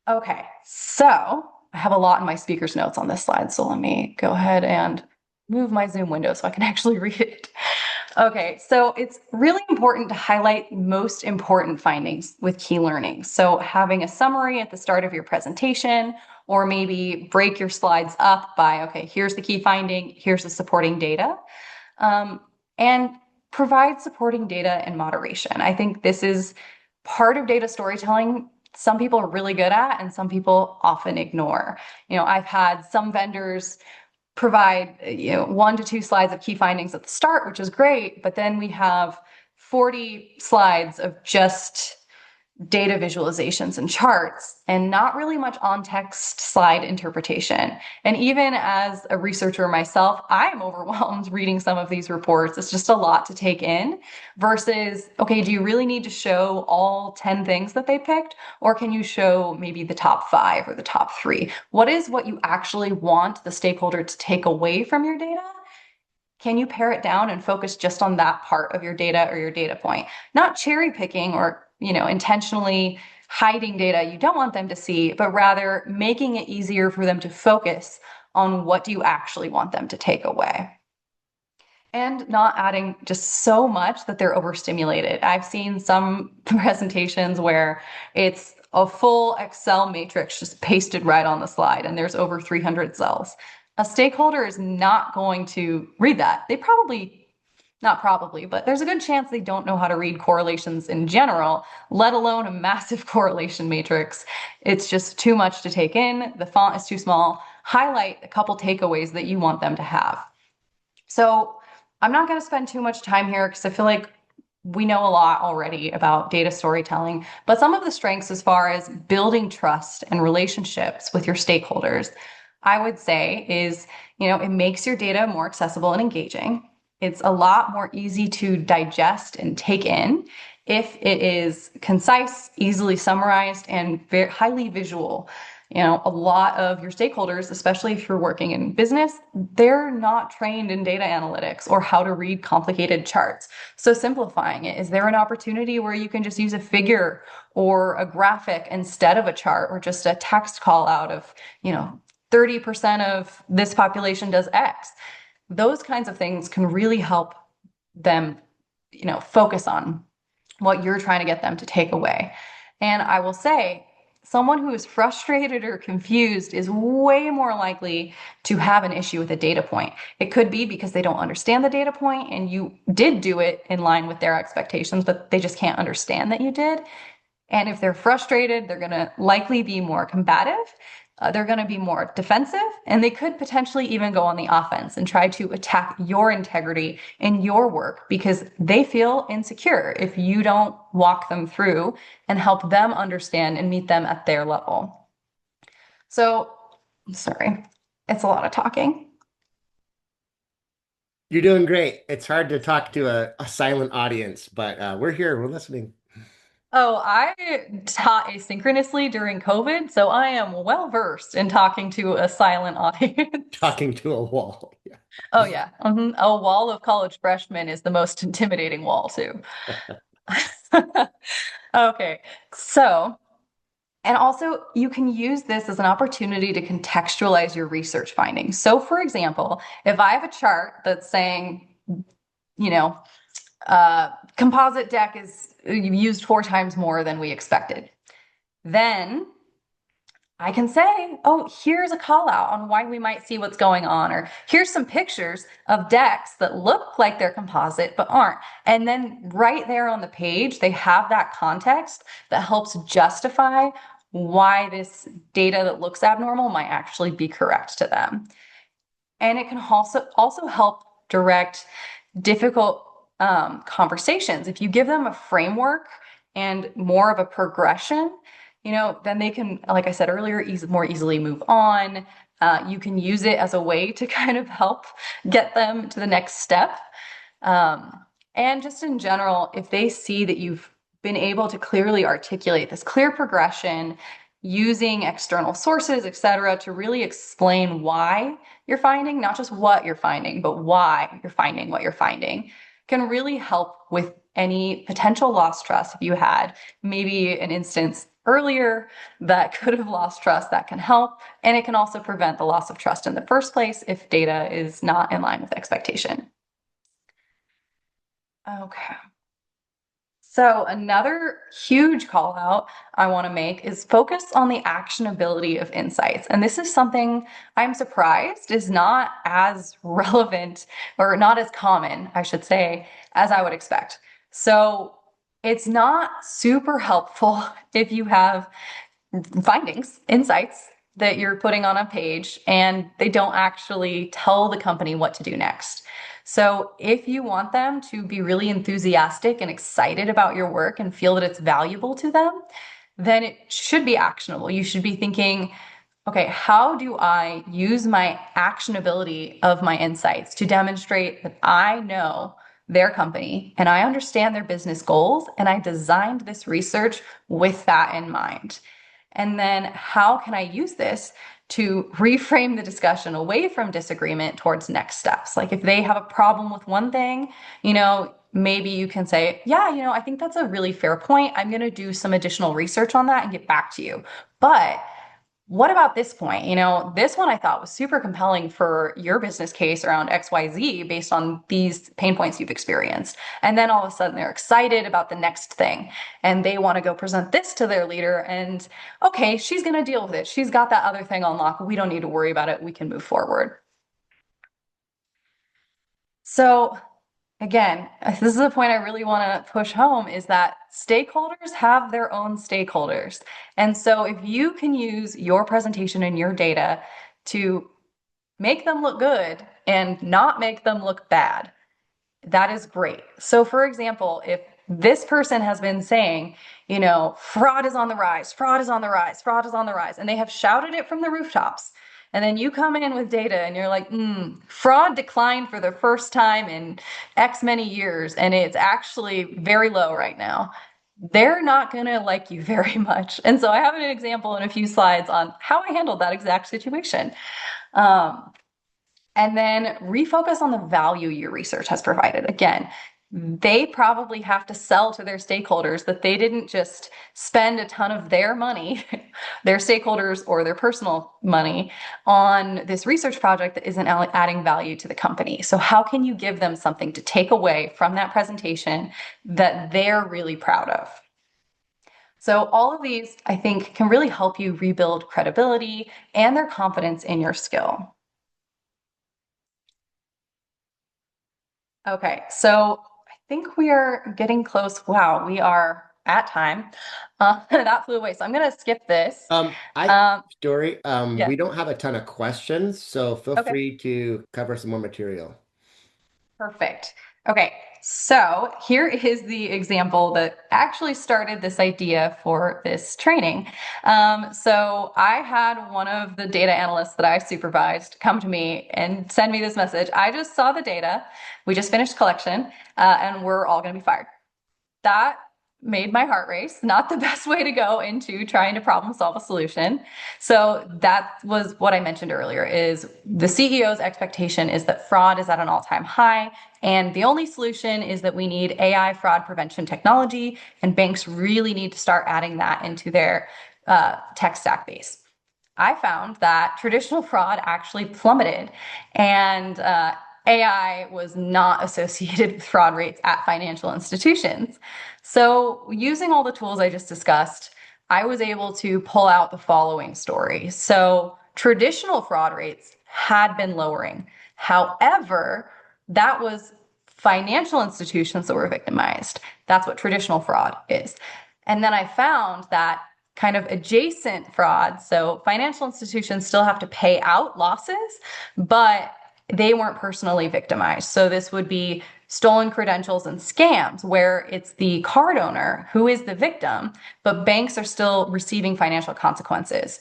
Okay, so I have a lot in my speaker's notes on this slide, so let me go ahead and move my Zoom window so I can actually read it. Okay, so it's really important to highlight most important findings with key learning. So having a summary at the start of your presentation, or maybe break your slides up by, okay, here's the key finding, here's the supporting data, and provide supporting data and moderation. I think this is part of data storytelling some people are really good at and some people often ignore. I've had some vendors provide 1 to 2 slides of key findings at the start, which is great, but then we have 40 slides of just data visualizations and charts and not really much on text slide interpretation. And even as a researcher myself, I'm overwhelmed reading some of these reports. It's just a lot to take in versus, okay, do you really need to show all 10 things that they picked? Or can you show maybe the top 5 or the top 3? What is what you actually want the stakeholder to take away from your data? Can you pare it down and focus just on that part of your data or your data point? Not cherry picking or, intentionally hiding data you don't want them to see, but rather making it easier for them to focus on what do you actually want them to take away. And not adding just so much that they're overstimulated. I've seen some presentations where it's a full Excel matrix just pasted right on the slide, and there's over 300 cells. A stakeholder is not going to read that. They probably, not probably, but there's a good chance they don't know how to read correlations in general, let alone a massive correlation matrix. It's just too much to take in. The font is too small. Highlight a couple takeaways that you want them to have. So I'm not going to spend too much time here because I feel like we know a lot already about data storytelling, but some of the strengths as far as building trust and relationships with your stakeholders, I would say is, it makes your data more accessible and engaging. It's a lot more easy to digest and take in if it is concise, easily summarized, and very highly visual. A lot of your stakeholders, especially if you're working in business, they're not trained in data analytics or how to read complicated charts. So simplifying it, is there an opportunity where you can just use a figure or a graphic instead of a chart or just a text call out of, 30% of this population does X? Those kinds of things can really help them, focus on what you're trying to get them to take away. And I will say, someone who is frustrated or confused is way more likely to have an issue with a data point. It could be because they don't understand the data point and you did do it in line with their expectations, but they just can't understand that you did. And if they're frustrated, they're going to likely be more combative. They're going to be more defensive, and they could potentially even go on the offense and try to attack your integrity in your work because they feel insecure if you don't walk them through and help them understand and meet them at their level. So, sorry, it's a lot of talking. You're doing great. It's hard to talk to a silent audience, but we're here. We're listening. Oh, I taught asynchronously during COVID, so I am well versed in talking to a silent audience. Talking to a wall. Yeah. Oh, yeah. A wall of college freshmen is the most intimidating wall, too. Okay, so, and also you can use this as an opportunity to contextualize your research findings. So, for example, if I have a chart that's saying, you know, composite deck is used 4 times more than we expected, then I can say, oh, here's a call out on why we might see what's going on, or here's some pictures of decks that look like they're composite but aren't. And then right there on the page, they have that context that helps justify why this data that looks abnormal might actually be correct to them. And it can also help direct difficult conversations. If you give them a framework and more of a progression, then they can, like I said earlier, more easily move on. You can use it as a way to kind of help get them to the next step. And just in general, if they see that you've been able to clearly articulate this clear progression using external sources, et cetera, to really explain why you're finding, not just what you're finding, but why you're finding what you're finding, can really help with any potential lost trust. If you had maybe an instance earlier that could have lost trust, that can help. And it can also prevent the loss of trust in the first place if data is not in line with expectation. Okay. So another huge call out I want to make is focus on the actionability of insights. And this is something I'm surprised is not as relevant or not as common, I should say, as I would expect. So it's not super helpful if you have findings, insights that you're putting on a page and they don't actually tell the company what to do next. So if you want them to be really enthusiastic and excited about your work and feel that it's valuable to them, then it should be actionable. You should be thinking, okay, how do I use my actionability of my insights to demonstrate that I know their company and I understand their business goals and I designed this research with that in mind? And then how can I use this to reframe the discussion away from disagreement towards next steps? Like if they have a problem with one thing, maybe you can say, yeah, I think that's a really fair point. I'm going to do some additional research on that and get back to you. But what about this point? This one I thought was super compelling for your business case around XYZ based on these pain points you've experienced. And then all of a sudden they're excited about the next thing and they want to go present this to their leader. And okay, she's going to deal with it. She's got that other thing on lock. We don't need to worry about it. We can move forward. So again, this is the point I really want to push home is that stakeholders have their own stakeholders. And so if you can use your presentation and your data to make them look good and not make them look bad, that is great. So for example, if this person has been saying, fraud is on the rise, fraud is on the rise, fraud is on the rise, and they have shouted it from the rooftops. And then you come in with data and you're like, fraud declined for the first time in X many years, and it's actually very low right now. They're not going to like you very much. And so I have an example in a few slides on how I handled that exact situation. And then refocus on the value your research has provided. Again, they probably have to sell to their stakeholders that they didn't just spend a ton of their money, their stakeholders or their personal money on this research project that isn't adding value to the company. So how can you give them something to take away from that presentation that they're really proud of? So all of these, I think, can really help you rebuild credibility and their confidence in your skill. Okay, so I think we are getting close. Wow, we are at time. That flew away. So I'm going to skip this. Story, Yeah, we don't have a ton of questions, so feel okay, free to cover some more material. perfect. Okay, so here is the example that actually started this idea for this training. So I had one of the data analysts that I supervised come to me and send me this message. I just saw the data. We just finished collection, and we're all going to be fired. That made my heart race. Not the best way to go into trying to problem solve a solution. So that was what I mentioned earlier is the CEO's expectation is that fraud is at an all-time high. And the only solution is that we need AI fraud prevention technology, and banks really need to start adding that into their tech stack base. I found that traditional fraud actually plummeted, and AI was not associated with fraud rates at financial institutions. So, using all the tools I just discussed, I was able to pull out the following story. So, traditional fraud rates had been lowering. However, that was financial institutions that were victimized. That's what traditional fraud is. And then I found that kind of adjacent fraud. So financial institutions still have to pay out losses, but they weren't personally victimized. So this would be stolen credentials and scams, where it's the card owner who is the victim, but banks are still receiving financial consequences.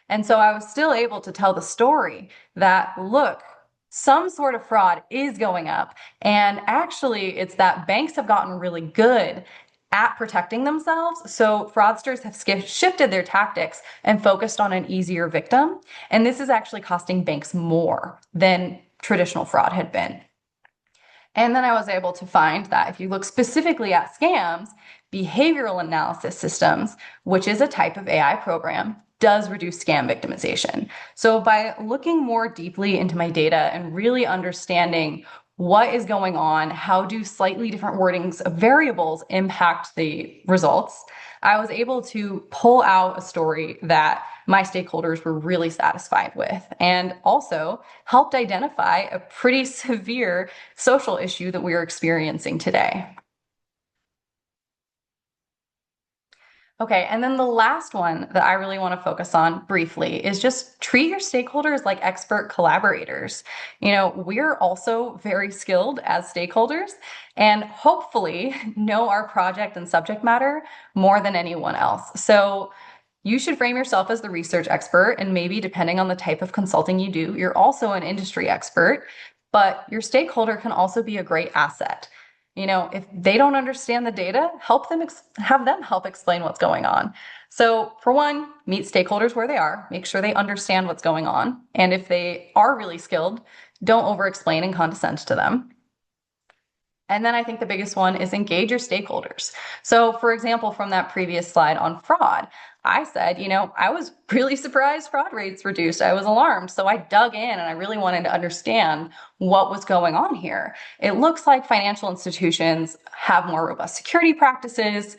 And so I was still able to tell the story that, look, some sort of fraud is going up. And actually, it's that banks have gotten really good at protecting themselves. So fraudsters have shifted their tactics and focused on an easier victim. And this is actually costing banks more than traditional fraud had been. And then I was able to find that if you look specifically at scams, behavioral analysis systems, which is a type of AI program, does reduce scam victimization. So by looking more deeply into my data and really understanding what is going on, how do slightly different wordings of variables impact the results, I was able to pull out a story that my stakeholders were really satisfied with, and also helped identify a pretty severe social issue that we are experiencing today. Okay, and then the last one that I really want to focus on briefly is just treat your stakeholders like expert collaborators. We're also very skilled as stakeholders and hopefully know our project and subject matter more than anyone else. So you should frame yourself as the research expert, and maybe depending on the type of consulting you do, you're also an industry expert, but your stakeholder can also be a great asset. If they don't understand the data, help them have them help explain what's going on. So, for one, meet stakeholders where they are, make sure they understand what's going on, and if they are really skilled, don't over explain and condescend to them. And then I think the biggest one is engage your stakeholders. So, for example, from that previous slide on fraud, I said, I was really surprised fraud rates reduced. I was alarmed. So I dug in and I really wanted to understand what was going on here. It looks like financial institutions have more robust security practices.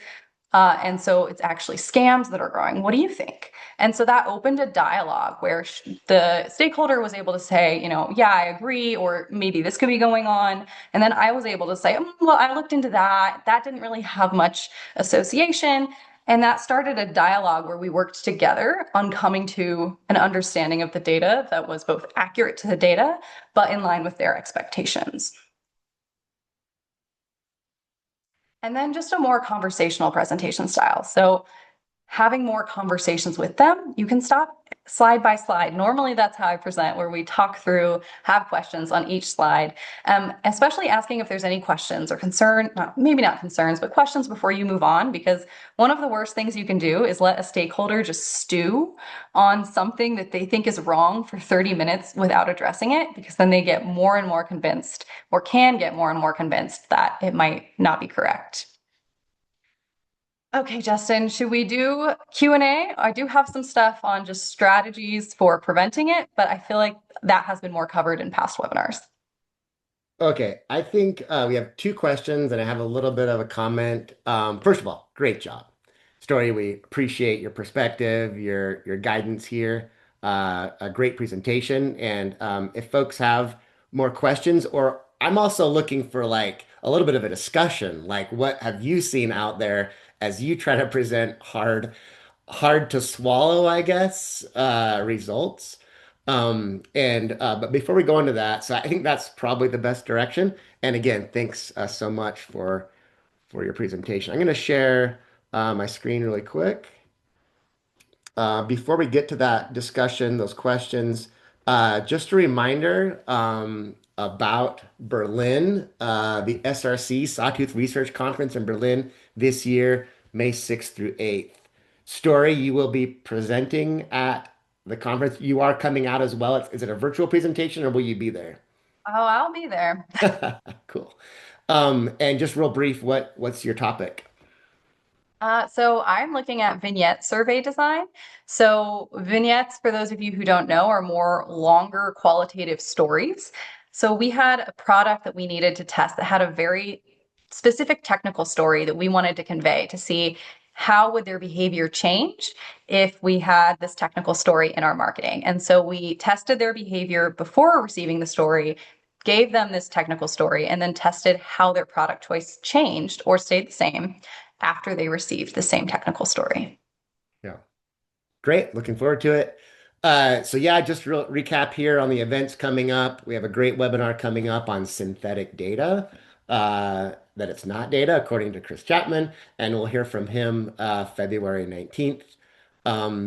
And so it's actually scams that are growing. What do you think? And so that opened a dialogue where the stakeholder was able to say, yeah, I agree, or maybe this could be going on. And then I was able to say, well, I looked into that. That didn't really have much association. And that started a dialogue where we worked together on coming to an understanding of the data that was both accurate to the data, but in line with their expectations. And then just a more conversational presentation style. So having more conversations with them, you can stop slide by slide. Normally that's how I present, where we talk through, have questions on each slide, especially asking if there's any questions or maybe not concerns, but questions before you move on, because one of the worst things you can do is let a stakeholder just stew on something that they think is wrong for 30 minutes without addressing it, because then they get more and more convinced, or can get more and more convinced, that it might not be correct. Okay, Justin, should we do Q&A? I do have some stuff on just strategies for preventing it, but I feel like that has been more covered in past webinars. Okay, I think we have two questions, and I have a little bit of a comment. First of all, great job, Story. We appreciate your perspective, your guidance here. A great presentation. And if folks have more questions, or I'm also looking for like a little bit of a discussion, like what have you seen out there as you try to present hard to swallow, I guess, results. And but before we go into that, so I think that's probably the best direction. And again, thanks so much for your presentation. I'm going to share my screen really quick. Before we get to that discussion, those questions, just a reminder about Berlin, the SRC Sawtooth Research Conference in Berlin this year, May 6th through 8th. Story, you will be presenting at the conference. You are coming out as well. Is it a virtual presentation or will you be there? Oh, I'll be there. Cool. And just real brief, what's your topic? So I'm looking at vignette survey design. So vignettes, for those of you who don't know, are more longer qualitative stories. So we had a product that we needed to test that had a very specific technical story that we wanted to convey to see how would their behavior change if we had this technical story in our marketing. And so we tested their behavior before receiving the story, gave them this technical story, and then tested how their product choice changed or stayed the same after they received the same technical story. Yeah. Great. Looking forward to it. So yeah, just real recap here on the events coming up. We have a great webinar coming up on synthetic data, that it's not data, according to Chris Chapman, and we'll hear from him February 19th.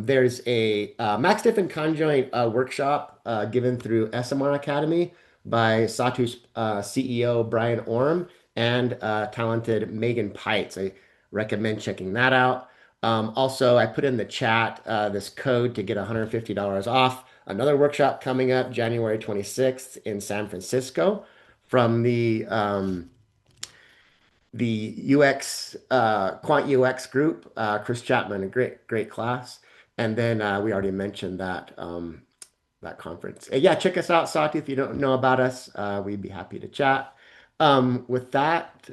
There's a Max Diff and Conjoint workshop given through SMR Academy by Sawtooth CEO Brian Orm and talented Megan Pites. I recommend checking that out. Also, I put in the chat this code to get $150 off another workshop coming up January 26th in San Francisco from the UX Quant UX group, Chris Chapman, a great class. And then we already mentioned that conference. Yeah, check us out, Sati, if you don't know about us. We'd be happy to chat. With that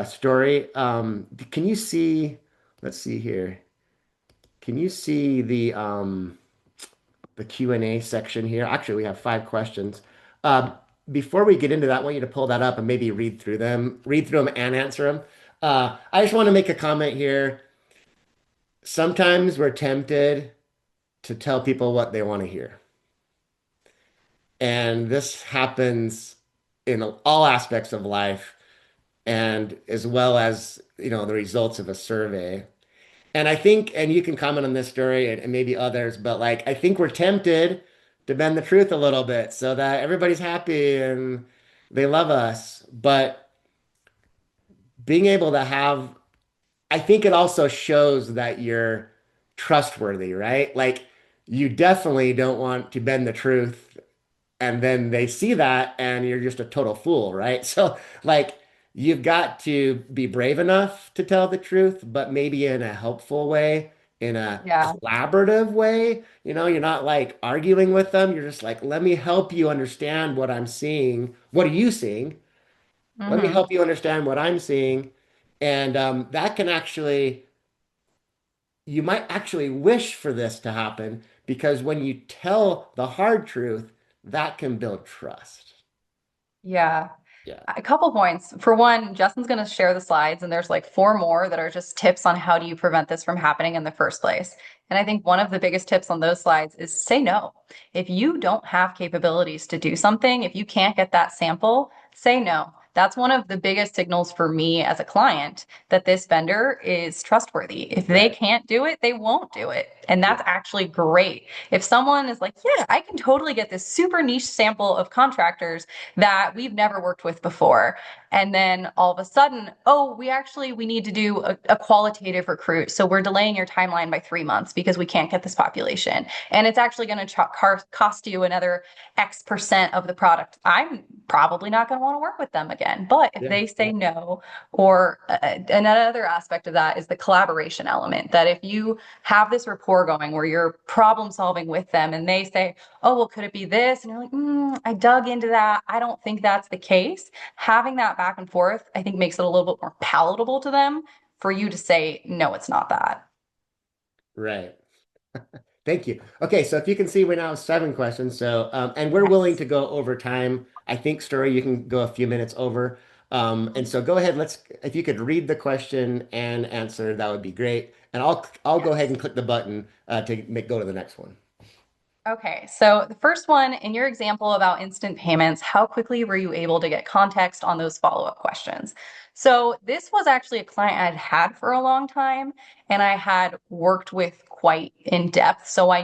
story, can you see? Let's see here. Can you see the Q&A section here? Actually, we have 5 questions. Before we get into that, I want you to pull that up and maybe read through them and answer them. I just want to make a comment here. Sometimes we're tempted to tell people what they want to hear. And this happens in all aspects of life and as well as, the results of a survey. And I think, and you can comment on this story and maybe others, but like I think we're tempted to bend the truth a little bit so that everybody's happy and they love us. But being able to have, I think it also shows that you're trustworthy, right? Like you definitely don't want to bend the truth and then they see that and you're just a total fool, right? So like you've got to be brave enough to tell the truth, but maybe in a helpful way, in a Yeah. collaborative way. You're not like arguing with them. You're just like, let me help you understand what I'm seeing. What are you seeing? Let me Hmm. help you understand what I'm seeing. And that can actually, you might actually wish for this to happen because when you tell the hard truth, that can build trust. Yeah. Yeah. A couple points. For one, Justin's going to share the slides, and there's like four more that are just tips on how do you prevent this from happening in the first place. And I think one of the biggest tips on those slides is say no. If you don't have capabilities to do something, if you can't get that sample, say no. That's one of the biggest signals for me as a client that this vendor is trustworthy. If they Right. can't do it, they won't do it. And Yeah. that's actually great. If someone is like, yeah, I can totally get this super niche sample of contractors that we've never worked with before. And then all of a sudden, oh, we need to do a qualitative recruit. So we're delaying your timeline by 3 months because we can't get this population. And it's actually going to cost you another X% of the product. I'm probably not going to want to work with them again. But if Yeah. they say Yeah. no, or another aspect of that is the collaboration element, that if you have this rapport going where you're problem solving with them and they say, oh, well, could it be this? And you're like, I dug into that. I don't think that's the case. Having that back and forth, I think makes it a little bit more palatable to them for you to say, no, it's not that. Right. Thank you. Okay, so if you can see, we now have 7 questions. So, and we're willing Yes. to go over time. I think, Story, you can go a few minutes over. And so go ahead. If you could read the question and answer, that would be great. And I'll go ahead Yes. and click the button to go to the next one. Okay, so the first one in your example about instant payments, how quickly were you able to get context on those follow-up questions? So this was actually a client I'd had for a long time and I had worked with quite in depth. So I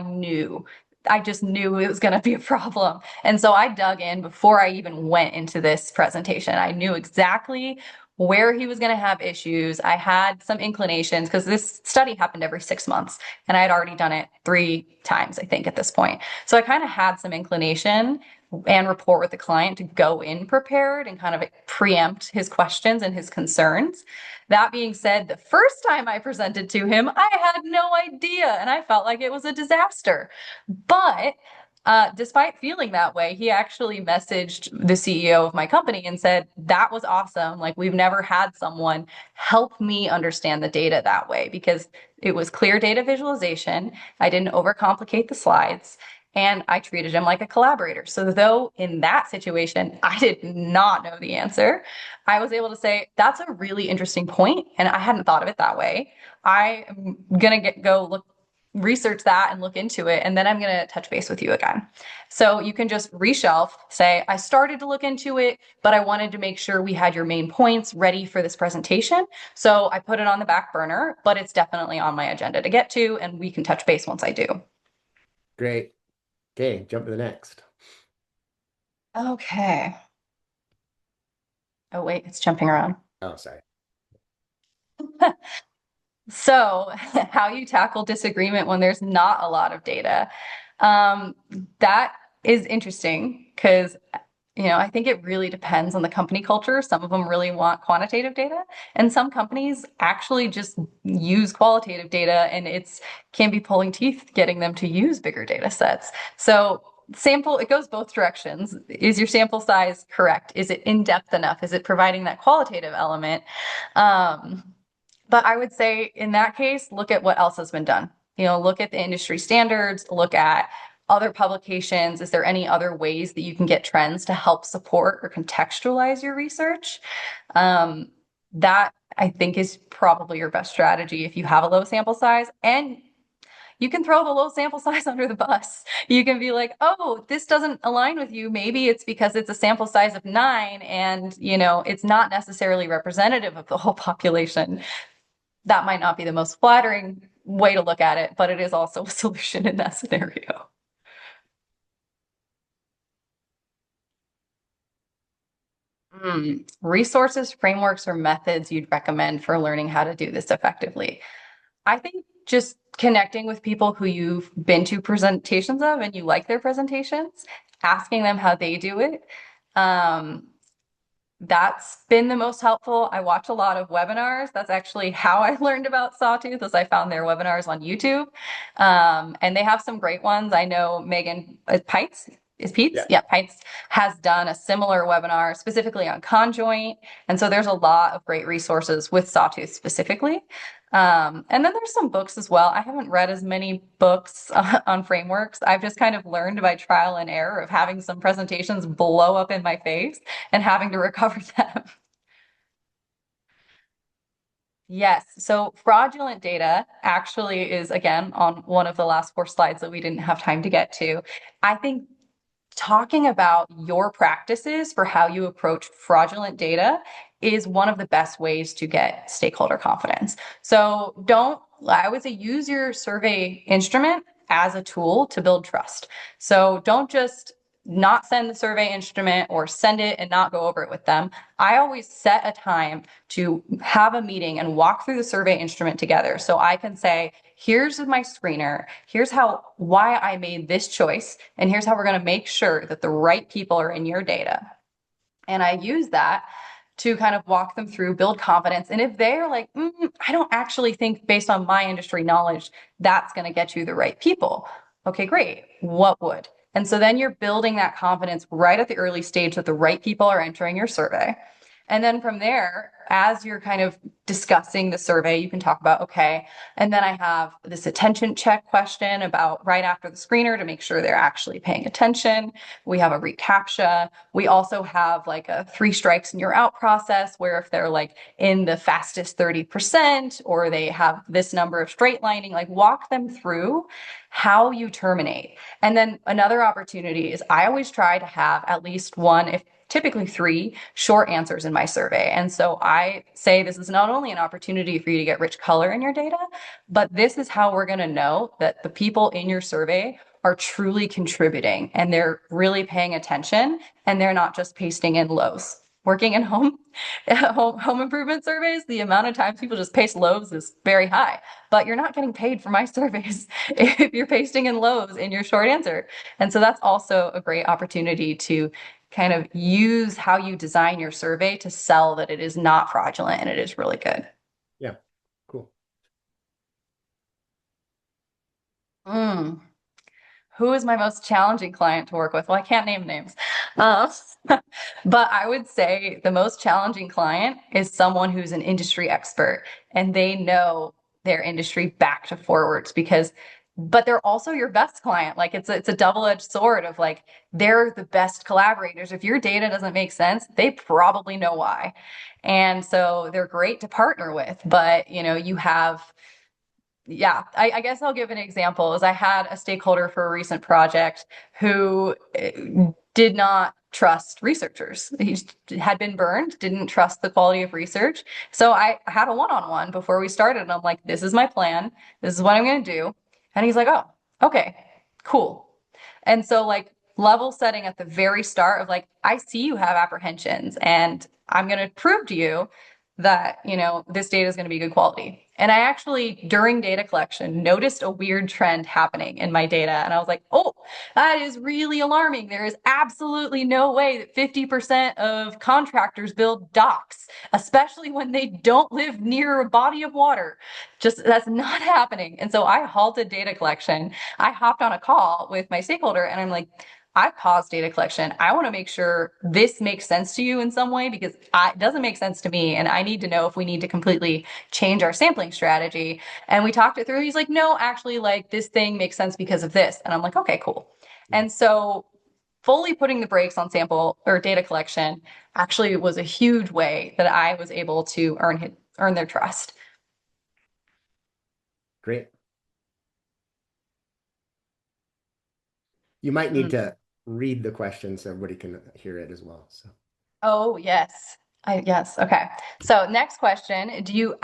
just knew it was going to be a problem. And so I dug in before I even went into this presentation. I knew exactly where he was going to have issues. I had some inclinations because this study happened every 6 months and I had already done it 3 times, I think, at this point. So I kind of had some inclination and rapport with the client to go in prepared and kind of preempt his questions and his concerns. That being said, the first time I presented to him, I had no idea and I felt like it was a disaster. But despite feeling that way, he actually messaged the CEO of my company and said, that was awesome. Like, we've never had someone help me understand the data that way because it was clear data visualization. I didn't overcomplicate the slides. And I treated him like a collaborator. So, though in that situation, I did not know the answer, I was able to say, that's a really interesting point, and I hadn't thought of it that way. I am going to go look research that and look into it, and then I'm going to touch base with you again. So you can just reshelf, say, I started to look into it, but I wanted to make sure we had your main points ready for this presentation. So I put it on the back burner, but it's definitely on my agenda to get to, and we can touch base once I do. Great. Okay, jump to the next. Okay. Oh, wait, it's jumping around. Oh, sorry. So, how you tackle disagreement when there's not a lot of data. Um, that is interesting because, I think it really depends on the company culture. Some of them really want quantitative data, and some companies actually just use qualitative data, and it's can be pulling teeth getting them to use bigger data sets. So, it goes both directions. Is your sample size correct? Is it in depth enough? Is it providing that qualitative element? Um, but I would say in that case, look at what else has been done. Look at the industry standards, look at other publications. Is there any other ways that you can get trends to help support or contextualize your research? That I think is probably your best strategy if you have a low sample size. And you can throw the low sample size under the bus. You can be like, oh, this doesn't align with you. Maybe it's because it's a sample size of 9 and, it's not necessarily representative of the whole population. That might not be the most flattering way to look at it, but it is also a solution in that scenario. Resources, frameworks, or methods you'd recommend for learning how to do this effectively. I think just connecting with people who you've been to presentations of and you like their presentations, asking them how they do it. That's been the most helpful. I watch a lot of webinars. That's actually how I learned about Sawtooth, as I found their webinars on YouTube. And they have some great ones. I know Megan Pites, is Pete's? Yeah. Yeah, Pites has done a similar webinar specifically on conjoint. And so there's a lot of great resources with Sawtooth specifically. And then there's some books as well. I haven't read as many books on frameworks. I've just kind of learned by trial and error of having some presentations blow up in my face and having to recover them. Yes. So fraudulent data actually is, again, on one of the last 4 slides that we didn't have time to get to. I think talking about your practices for how you approach fraudulent data is one of the best ways to get stakeholder confidence. So I would say use your survey instrument as a tool to build trust. So don't just not send the survey instrument or send it and not go over it with them. I always set a time to have a meeting and walk through the survey instrument together. So I can say, here's my screener, here's why I made this choice, and here's how we're going to make sure that the right people are in your data. And I use that to kind of walk them through, build confidence. And if they're like, I don't actually think based on my industry knowledge, that's going to get you the right people. Okay, great. What would? And so then you're building that confidence right at the early stage that the right people are entering your survey. And then from there, as you're kind of discussing the survey, you can talk about, okay, and then I have this attention check question about right after the screener to make sure they're actually paying attention. We have a reCAPTCHA. We also have like a 3 strikes and you're out process where if they're like in the fastest 30% or they have this number of straight lining, like walk them through how you terminate. And then another opportunity is I always try to have at least one, if typically 3 short answers in my survey. And so I say this is not only an opportunity for you to get rich color in your data, but this is how we're going to know that the people in your survey are truly contributing and they're really paying attention and they're not just pasting in lows. Working in home improvement surveys, the amount of times people just paste lows is very high, but you're not getting paid for my surveys if you're pasting in lows in your short answer. And so that's also a great opportunity to kind of use how you design your survey to sell that it is not fraudulent and it is really good. Yeah. Cool. Mm. Who is my most challenging client to work with? Well, I can't name names. Uh, but I would say the most challenging client is someone who's an industry expert and they know their industry back to forwards but they're also your best client. Like it's a double-edged sword of like, they're the best collaborators. If your data doesn't make sense, they probably know why. And so they're great to partner with, but you have yeah, I guess I'll give an example. Is I had a stakeholder for a recent project who did not trust researchers. He had been burned, didn't trust the quality of research. So I had a one-on-one before we started, and I'm like, this is my plan. This is what I'm going to do. And he's like, oh, okay, cool. And so, like, level setting at the very start of like, I see you have apprehensions, and I'm going to prove to you that, this data is going to be good quality. And I actually, during data collection, noticed a weird trend happening in my data. And I was like, oh, that is really alarming. There is absolutely no way that 50% of contractors build docks, especially when they don't live near a body of water. Just that's not happening. And so I halted data collection. I hopped on a call with my stakeholder and I'm like, I paused data collection. I want to make sure this makes sense to you in some way because it doesn't make sense to me. And I need to know if we need to completely change our sampling strategy. And we talked it through. He's like, no, actually, like this thing makes sense because of this. And I'm like, okay, cool. And so fully putting the brakes on sample or data collection actually was a huge way that I was able to earn their trust. Great. You might need Mm. to read the question so everybody can hear it as well. So, Oh, yes. Yes. Okay. So next question, do you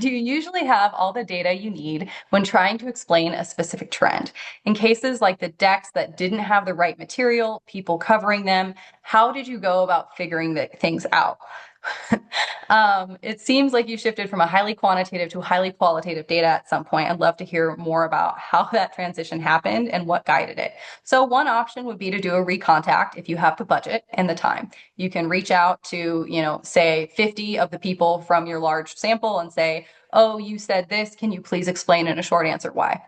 usually have all the data you need when trying to explain a specific trend? In cases like the decks that didn't have the right material, people covering them, how did you go about figuring things out? It seems like you shifted from a highly quantitative to highly qualitative data at some point. I'd love to hear more about how that transition happened and what guided it. So one option would be to do a recontact if you have the budget and the time. You can reach out to, say 50 of the people from your large sample and say, oh, you said this. Can you please explain in a short answer why?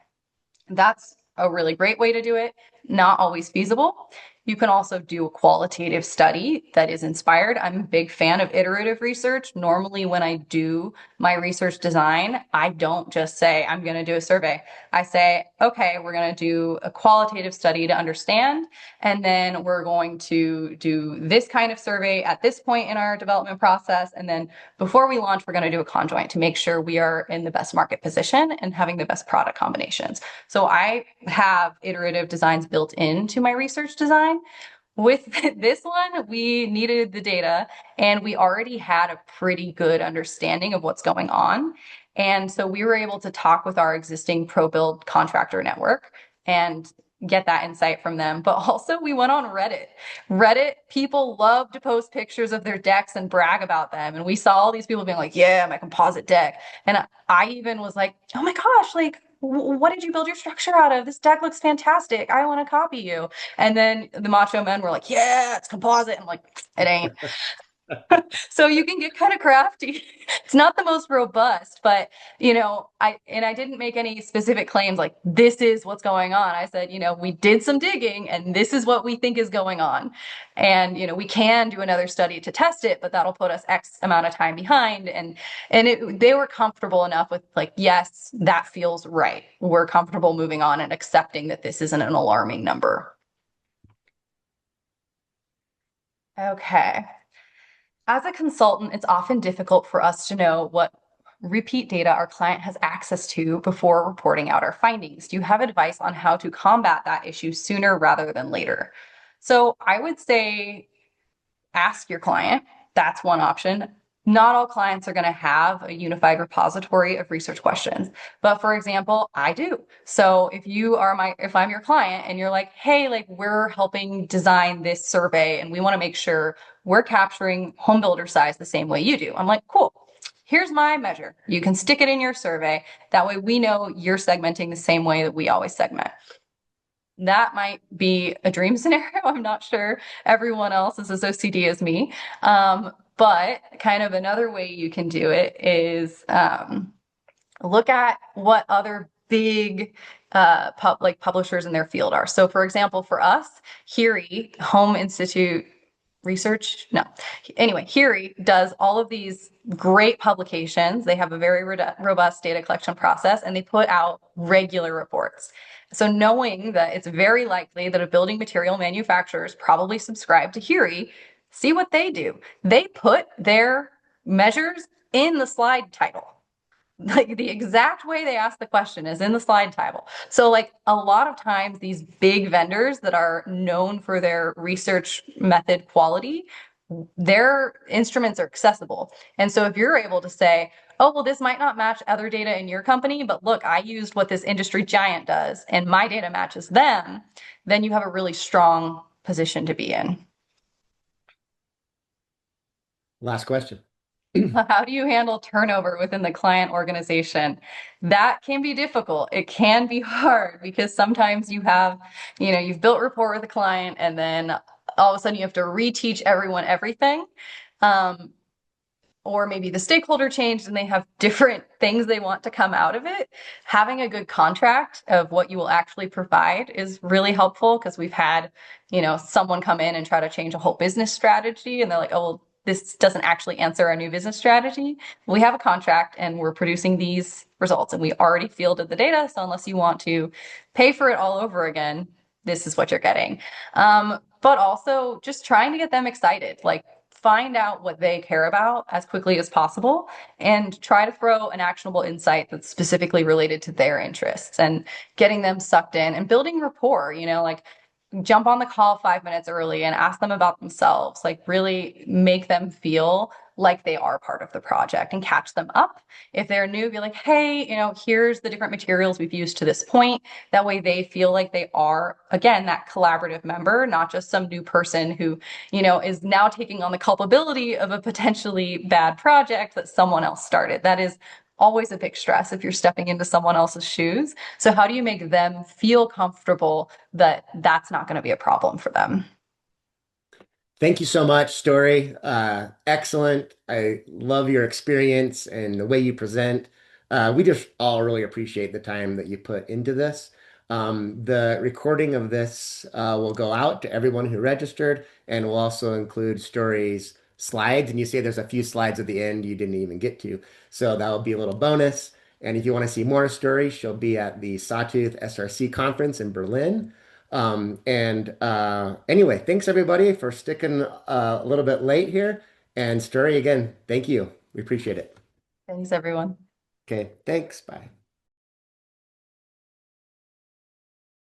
That's a really great way to do it. Not always feasible. You can also do a qualitative study that is inspired. I'm a big fan of iterative research. Normally, when I do my research design, I don't just say, I'm going to do a survey. I say, okay, we're going to do a qualitative study to understand, and then we're going to do this kind of survey at this point in our development process. And then before we launch, we're going to do a conjoint to make sure we are in the best market position and having the best product combinations. So I have iterative designs built into my research design. With this one, we needed the data and we already had a pretty good understanding of what's going on. And so we were able to talk with our existing pro-build contractor network and get that insight from them. But also we went on Reddit. Reddit people love to post pictures of their decks and brag about them. And we saw all these people being like, yeah, my composite deck. And I even was like, oh my gosh, like, what did you build your structure out of? This deck looks fantastic. I want to copy you. And then the macho men were like, yeah, it's composite. I'm like, it ain't. So you can get kind of crafty. It's not the most robust, but I didn't make any specific claims like this is what's going on. I said, we did some digging and this is what we think is going on. And we can do another study to test it, but that'll put us X amount of time behind. And they were comfortable enough with like, yes, that feels right. We're comfortable moving on and accepting that this isn't an alarming number. Okay. As a consultant, it's often difficult for us to know what repeat data our client has access to before reporting out our findings. Do you have advice on how to combat that issue sooner rather than later? So I would say ask your client. That's one option. Not all clients are going to have a unified repository of research questions. But for example, I do. So if I'm your client and you're like, hey, like we're helping design this survey and we want to make sure we're capturing home builder size the same way you do. I'm like, cool. Here's my measure. You can stick it in your survey. That way we know you're segmenting the same way that we always segment. That might be a dream scenario. I'm not sure everyone else is as OCD as me. But kind of another way you can do it is look at what other big publishers in their field are. So for example, for us, HERE, Home Institute Research, no. Anyway, HERE does all of these great publications. They have a very robust data collection process and they put out regular reports. So knowing that it's very likely that a building material manufacturers probably subscribe to HERE, see what they do. They put their measures in the slide title. like the exact way they ask the question is in the slide title. So like a lot of times these big vendors that are known for their research method quality, their instruments are accessible. And so if you're able to say, oh, well, this might not match other data in your company, but look, I used what this industry giant does and my data matches them, then you have a really strong position to be in. Last question. How do you handle turnover within the client organization? That can be difficult. It can be hard because sometimes you have, you've built rapport with a client and then all of a sudden you have to reteach everyone everything. Um, or maybe the stakeholder changed and they have different things they want to come out of it. Having a good contract of what you will actually provide is really helpful because we've had, someone come in and try to change a whole business strategy and they're like, oh, well, this doesn't actually answer our new business strategy. We have a contract and we're producing these results and we already fielded the data. So unless you want to pay for it all over again, this is what you're getting. But also just trying to get them excited. Like find out what they care about as quickly as possible and try to throw an actionable insight that's specifically related to their interests and getting them sucked in and building rapport, like jump on the call 5 minutes early and ask them about themselves, like really make them feel like they are part of the project and catch them up. If they're new, be like, hey, here's the different materials we've used to this point. That way they feel like they are, again, that collaborative member, not just some new person who, is now taking on the culpability of a potentially bad project that someone else started. That is always a big stress if you're stepping into someone else's shoes. So how do you make them feel comfortable that that's not going to be a problem for them? Thank you so much, Story. Excellent. I love your experience and the way you present. We just all really appreciate the time that you put into this. The recording of this will go out to everyone who registered and will also include Story's slides. And you say there's a few slides at the end you didn't even get to. So that will be a little bonus. And if you want to see more Story, she'll be at the Sawtooth SRC conference in Berlin. Anyway, thanks everybody for sticking a little bit late here. And Story, again, thank you. We appreciate it. Thanks, everyone. Okay, thanks. Bye.